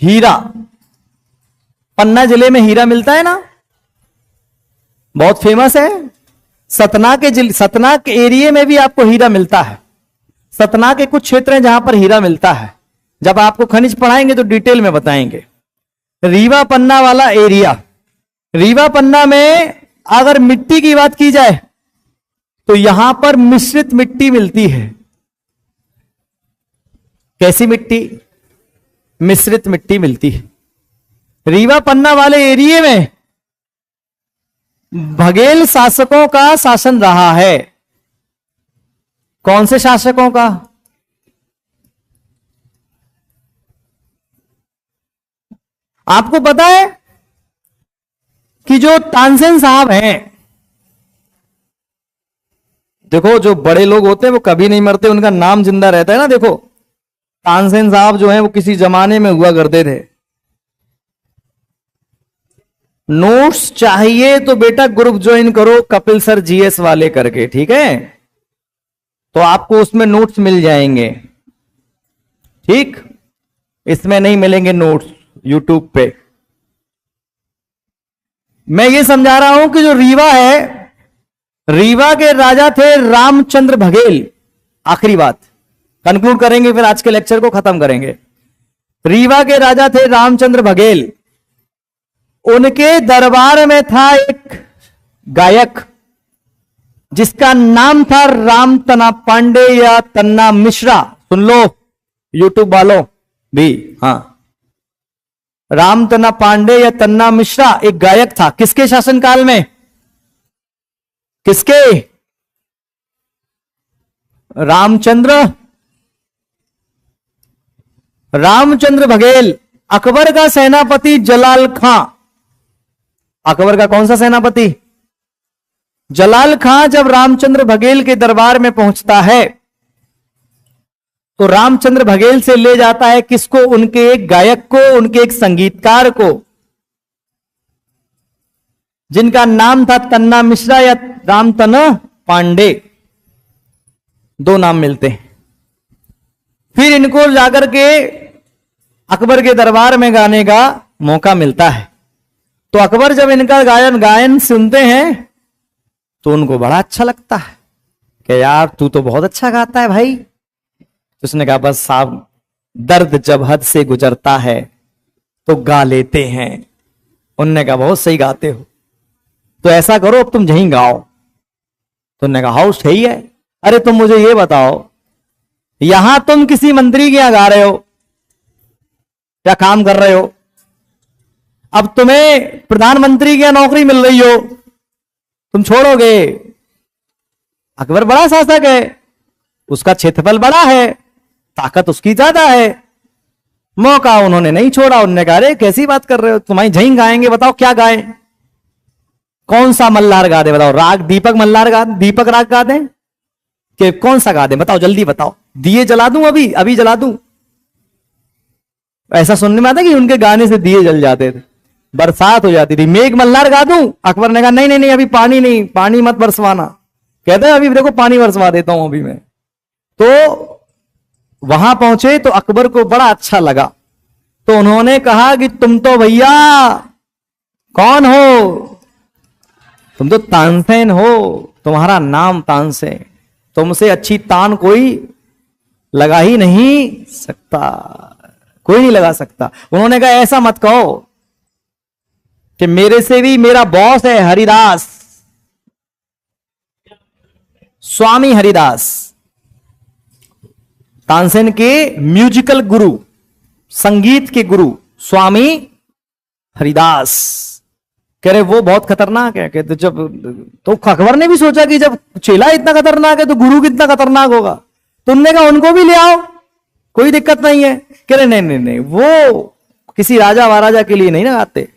हीरा, पन्ना जिले में हीरा मिलता है ना, बहुत फेमस है। सतना के एरिया में भी आपको हीरा मिलता है। सतना के कुछ क्षेत्र हैं जहां पर हीरा मिलता है। जब आपको खनिज पढ़ाएंगे तो डिटेल में बताएंगे। रीवा पन्ना वाला एरिया, रीवा पन्ना में अगर मिट्टी की बात की जाए तो यहां पर मिश्रित मिट्टी मिलती है। कैसी मिट्टी? मिश्रित मिट्टी मिलती है। रीवा पन्ना वाले एरिया में बघेल शासकों का शासन रहा है। कौन से शासकों का? आपको पता है कि जो तानसेन साहब हैं, देखो जो बड़े लोग होते हैं वो कभी नहीं मरते, उनका नाम जिंदा रहता है ना। देखो तानसेन साहब जो हैं वो किसी जमाने में हुआ करते थे। नोट्स चाहिए तो बेटा ग्रुप ज्वाइन करो कपिल सर जीएस वाले करके, ठीक है? तो आपको उसमें नोट्स मिल जाएंगे, ठीक? इसमें नहीं मिलेंगे नोट्स यूट्यूब पे। मैं ये समझा रहा हूं कि जो रीवा है, रीवा के राजा थे रामचंद्र बघेल। आखिरी बात कंक्लूड करेंगे, फिर आज के लेक्चर को खत्म करेंगे। रीवा के राजा थे रामचंद्र बघेल। उनके दरबार में था एक गायक जिसका नाम था रामतना पांडे या तन्ना मिश्रा। सुन लो यूट्यूब वालों भी, हां, रामतना पांडे या तन्ना मिश्रा एक गायक था। किसके शासनकाल में? किसके? रामचंद्र बघेल। अकबर का सेनापति जलाल खां। अकबर का कौन सा सेनापति? जलाल खां जब रामचंद्र बघेल के दरबार में पहुंचता है तो रामचंद्र बघेल से ले जाता है किसको? उनके एक गायक को, उनके एक संगीतकार को, जिनका नाम था तन्ना मिश्रा या रामतना पांडे। दो नाम मिलते हैं। फिर इनको जाकर के अकबर के दरबार में गाने का मौका मिलता है। तो अकबर जब इनका गायन सुनते हैं तो उनको बड़ा अच्छा लगता है कि यार तू तो बहुत अच्छा गाता है भाई। तो उसने कहा बस साहब, दर्द जब हद से गुजरता है तो गा लेते हैं। उनने कहा बहुत सही गाते हो, तो ऐसा करो अब तुम यहीं गाओ। तो उन्होंने कहा हाउ सही है। अरे तुम मुझे ये बताओ, यहां तुम किसी मंत्री के यहां गा रहे हो या काम कर रहे हो, अब तुम्हें प्रधानमंत्री की नौकरी मिल रही हो, तुम छोड़ोगे? अकबर बड़ा शासक है, उसका क्षेत्रफल बड़ा है, ताकत उसकी ज्यादा है। मौका उन्होंने नहीं छोड़ा। उन्होंने कहा अरे कैसी बात कर रहे हो, तुम्हारी झहीं गाएंगे, बताओ क्या गाएं? कौन सा मल्हार गा दे बताओ? राग दीपक मल्हार गा, दीपक राग गा दें कि कौन सा गा दे? बताओ जल्दी बताओ। दिए जला दूं, अभी अभी जला दूं? ऐसा सुनने में आता कि उनके गाने से दिए जल जाते थे, बरसात हो जाती थी। मेघ मल्हार गा दूं? अकबर ने कहा नहीं नहीं नहीं, अभी पानी नहीं, पानी मत बरसवाना। कहते हैं अभी देखो पानी बरसवा देता हूं अभी मैं। तो वहां पहुंचे तो अकबर को बड़ा अच्छा लगा। तो उन्होंने कहा कि तुम तो भैया कौन हो? तुम तो तानसेन हो, तुम्हारा नाम तानसेन, तुमसे अच्छी तान कोई लगा ही नहीं सकता, कोई नहीं लगा सकता। उन्होंने कहा ऐसा मत कहो कि मेरे से भी मेरा बॉस है हरिदास, स्वामी हरिदास, तानसेन के म्यूजिकल गुरु, संगीत के गुरु स्वामी हरिदास। कह रहे वो बहुत खतरनाक है। कहते जब तो अकबर ने भी सोचा कि जब चेला इतना खतरनाक है तो गुरु कितना खतरनाक होगा। तो उनने कहा उनको भी ले आओ, कोई दिक्कत नहीं है। कह रहे नहीं नहीं नहीं, वो किसी राजा महाराजा के लिए नहीं ना गाते,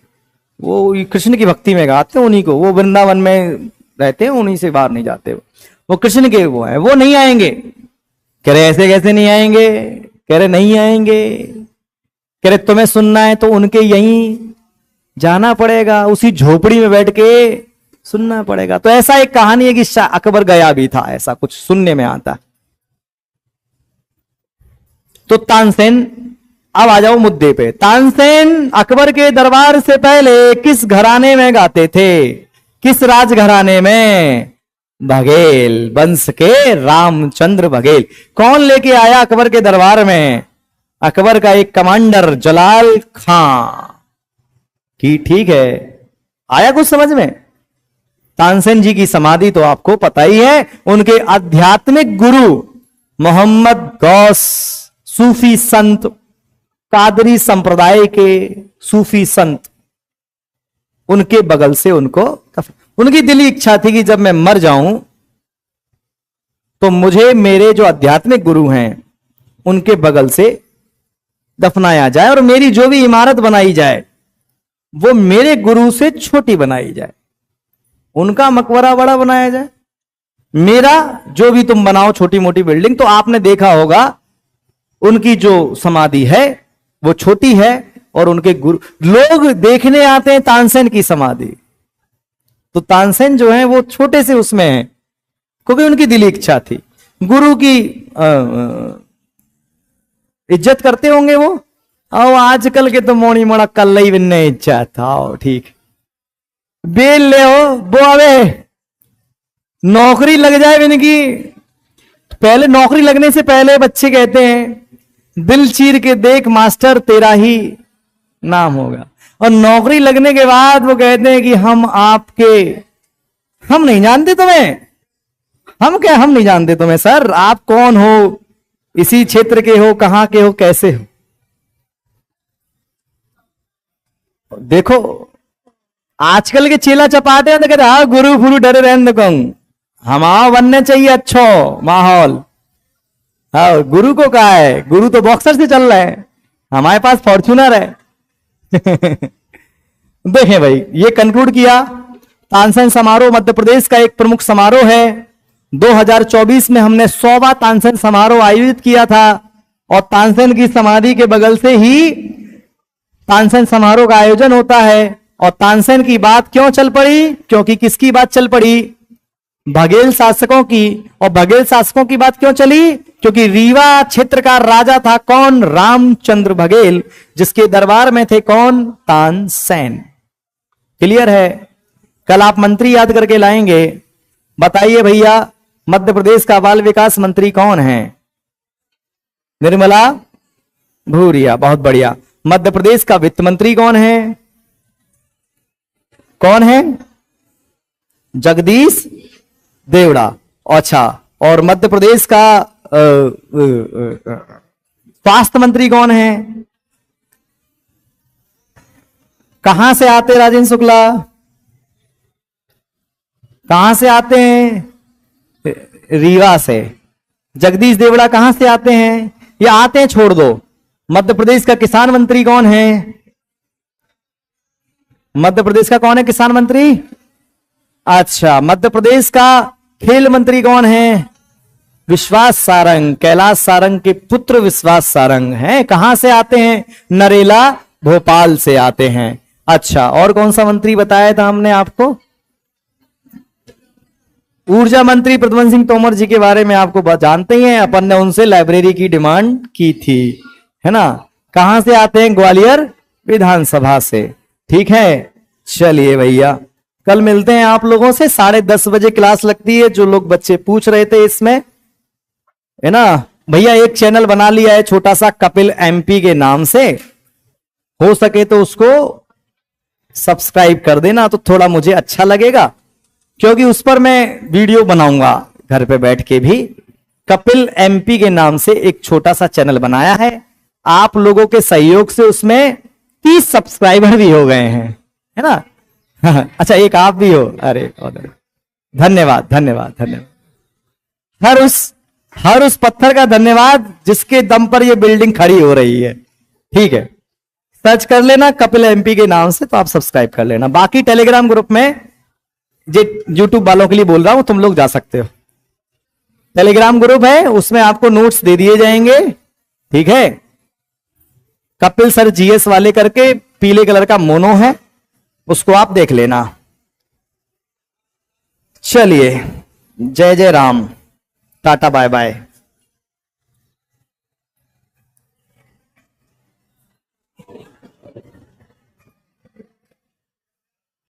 वो कृष्ण की भक्ति में गाते हैं उन्हीं को, वो वृंदावन में रहते हैं, उन्हीं से बाहर नहीं जाते, वो कृष्ण के वो है, वो नहीं आएंगे। कह रहे ऐसे कैसे नहीं आएंगे? कह रहे नहीं आएंगे। कह रहे तुम्हें सुनना है तो उनके यहीं जाना पड़ेगा, उसी झोपड़ी में बैठ के सुनना पड़ेगा। तो ऐसा एक कहानी है कि अकबर गया भी था, ऐसा कुछ सुनने में आता। तो तानसेन, अब आ जाओ मुद्दे पे। तानसेन अकबर के दरबार से पहले किस घराने में गाते थे? किस राजघराने में? बघेल वंश के रामचंद्र बघेल। कौन लेके आया अकबर के दरबार में? अकबर का एक कमांडर जलाल खां की, ठीक है। आया कुछ समझ में? तानसेन जी की समाधि तो आपको पता ही है। उनके आध्यात्मिक गुरु मोहम्मद गौस, सूफी संत, कादरी संप्रदाय के सूफी संत, उनके बगल से उनको, उनकी दिली इच्छा थी कि जब मैं मर जाऊं तो मुझे मेरे जो आध्यात्मिक गुरु हैं उनके बगल से दफनाया जाए और मेरी जो भी इमारत बनाई जाए वो मेरे गुरु से छोटी बनाई जाए, उनका मकबरा बड़ा बनाया जाए, मेरा जो भी तुम बनाओ छोटी मोटी बिल्डिंग। तो आपने देखा होगा उनकी जो समाधि है वो छोटी है और उनके गुरु, लोग देखने आते हैं तानसेन की समाधि, तो तानसेन जो है वो छोटे से उसमें है, क्योंकि उनकी दिली इच्छा थी। गुरु की इज्जत करते होंगे वो। आओ आजकल के तो मोनी मोड़ा कल ही बिन्ने इच्छा था, ठीक बेल ले हो वो, अबे नौकरी लग जाए इनकी। पहले नौकरी लगने से पहले बच्चे कहते हैं दिल चीर के देख मास्टर तेरा ही नाम होगा, और नौकरी लगने के बाद वो कहते हैं कि हम आपके, हम नहीं जानते तुम्हें। हम क्या, हम नहीं जानते तुम्हें सर, आप कौन हो, इसी क्षेत्र के हो, कहां के हो, कैसे हो। देखो आजकल के चेला चपाटे हैं तो कहते हाँ गुरु फुरु डरे रहने दो, हमारा बनने चाहिए अच्छो माहौल। हाँ गुरु को कहा है, गुरु तो बॉक्सर से चल रहा है, हमारे पास फॉर्च्यूनर है। देखें भाई, ये कंक्लूड किया। तानसेन समारोह मध्य प्रदेश का एक प्रमुख समारोह है। 2024 में हमने 100वां तानसेन समारोह आयोजित किया था और तानसेन की समाधि के बगल से ही तानसेन समारोह का आयोजन होता है। और तानसेन की बात क्यों चल पड़ी? क्योंकि किसकी बात चल पड़ी? बघेल शासकों की। और बघेल शासकों की बात क्यों चली? क्योंकि रीवा क्षेत्र का राजा था कौन? रामचंद्र बघेल, जिसके दरबार में थे कौन? तानसेन। क्लियर है? कल आप मंत्री याद करके लाएंगे। बताइए भैया, मध्य प्रदेश का बाल विकास मंत्री कौन है? निर्मला भूरिया, बहुत बढ़िया। मध्य प्रदेश का वित्त मंत्री कौन है? कौन है? जगदीश देवड़ा। अच्छा, और मध्य प्रदेश का स्वास्थ्य मंत्री कौन है? कहां से आते राजेंद्र शुक्ला? कहां से आते हैं? रीवा से। जगदीश देवड़ा कहां से आते हैं? ये आते हैं छोड़ दो। मध्य प्रदेश का किसान मंत्री कौन है? मध्य प्रदेश का कौन है किसान मंत्री? अच्छा, मध्य प्रदेश का खेल मंत्री कौन है? विश्वास सारंग, कैलाश सारंग के पुत्र विश्वास सारंग हैं। कहां से आते हैं? नरेला, भोपाल से आते हैं। अच्छा, और कौन सा मंत्री बताया था हमने आपको? ऊर्जा मंत्री प्रद्युम्न सिंह तोमर जी के बारे में आपको जानते ही हैं, अपन ने उनसे लाइब्रेरी की डिमांड की थी, है ना। कहां से आते हैं? ग्वालियर विधानसभा से। ठीक है, चलिए भैया, कल मिलते हैं आप लोगों से। 10:30 बजे क्लास लगती है, जो लोग बच्चे पूछ रहे थे इसमें, है ना। भैया एक चैनल बना लिया है छोटा सा, कपिल एमपी के नाम से, हो सके तो उसको सब्सक्राइब कर देना तो थोड़ा मुझे अच्छा लगेगा, क्योंकि उस पर मैं वीडियो बनाऊंगा घर पे बैठ के भी। कपिल एमपी के नाम से एक छोटा सा चैनल बनाया है, आप लोगों के सहयोग से उसमें 30 सब्सक्राइबर भी हो गए हैं, है ना। अच्छा, एक आप भी हो, अरे धन्यवाद धन्यवाद धन्यवाद। हर उस पत्थर का धन्यवाद जिसके दम पर यह बिल्डिंग खड़ी हो रही है। ठीक है, सर्च कर लेना कपिल एमपी के नाम से, तो आप सब्सक्राइब कर लेना। बाकी टेलीग्राम ग्रुप में, जो यूट्यूब वालों के लिए बोल रहा हूं, तुम लोग जा सकते हो, टेलीग्राम ग्रुप है, उसमें आपको नोट्स दे दिए जाएंगे। ठीक है, कपिल सर जीएस वाले करके पीले कलर का मोनो है, उसको आप देख लेना। चलिए, जय जय राम, टाटा बाय बाय।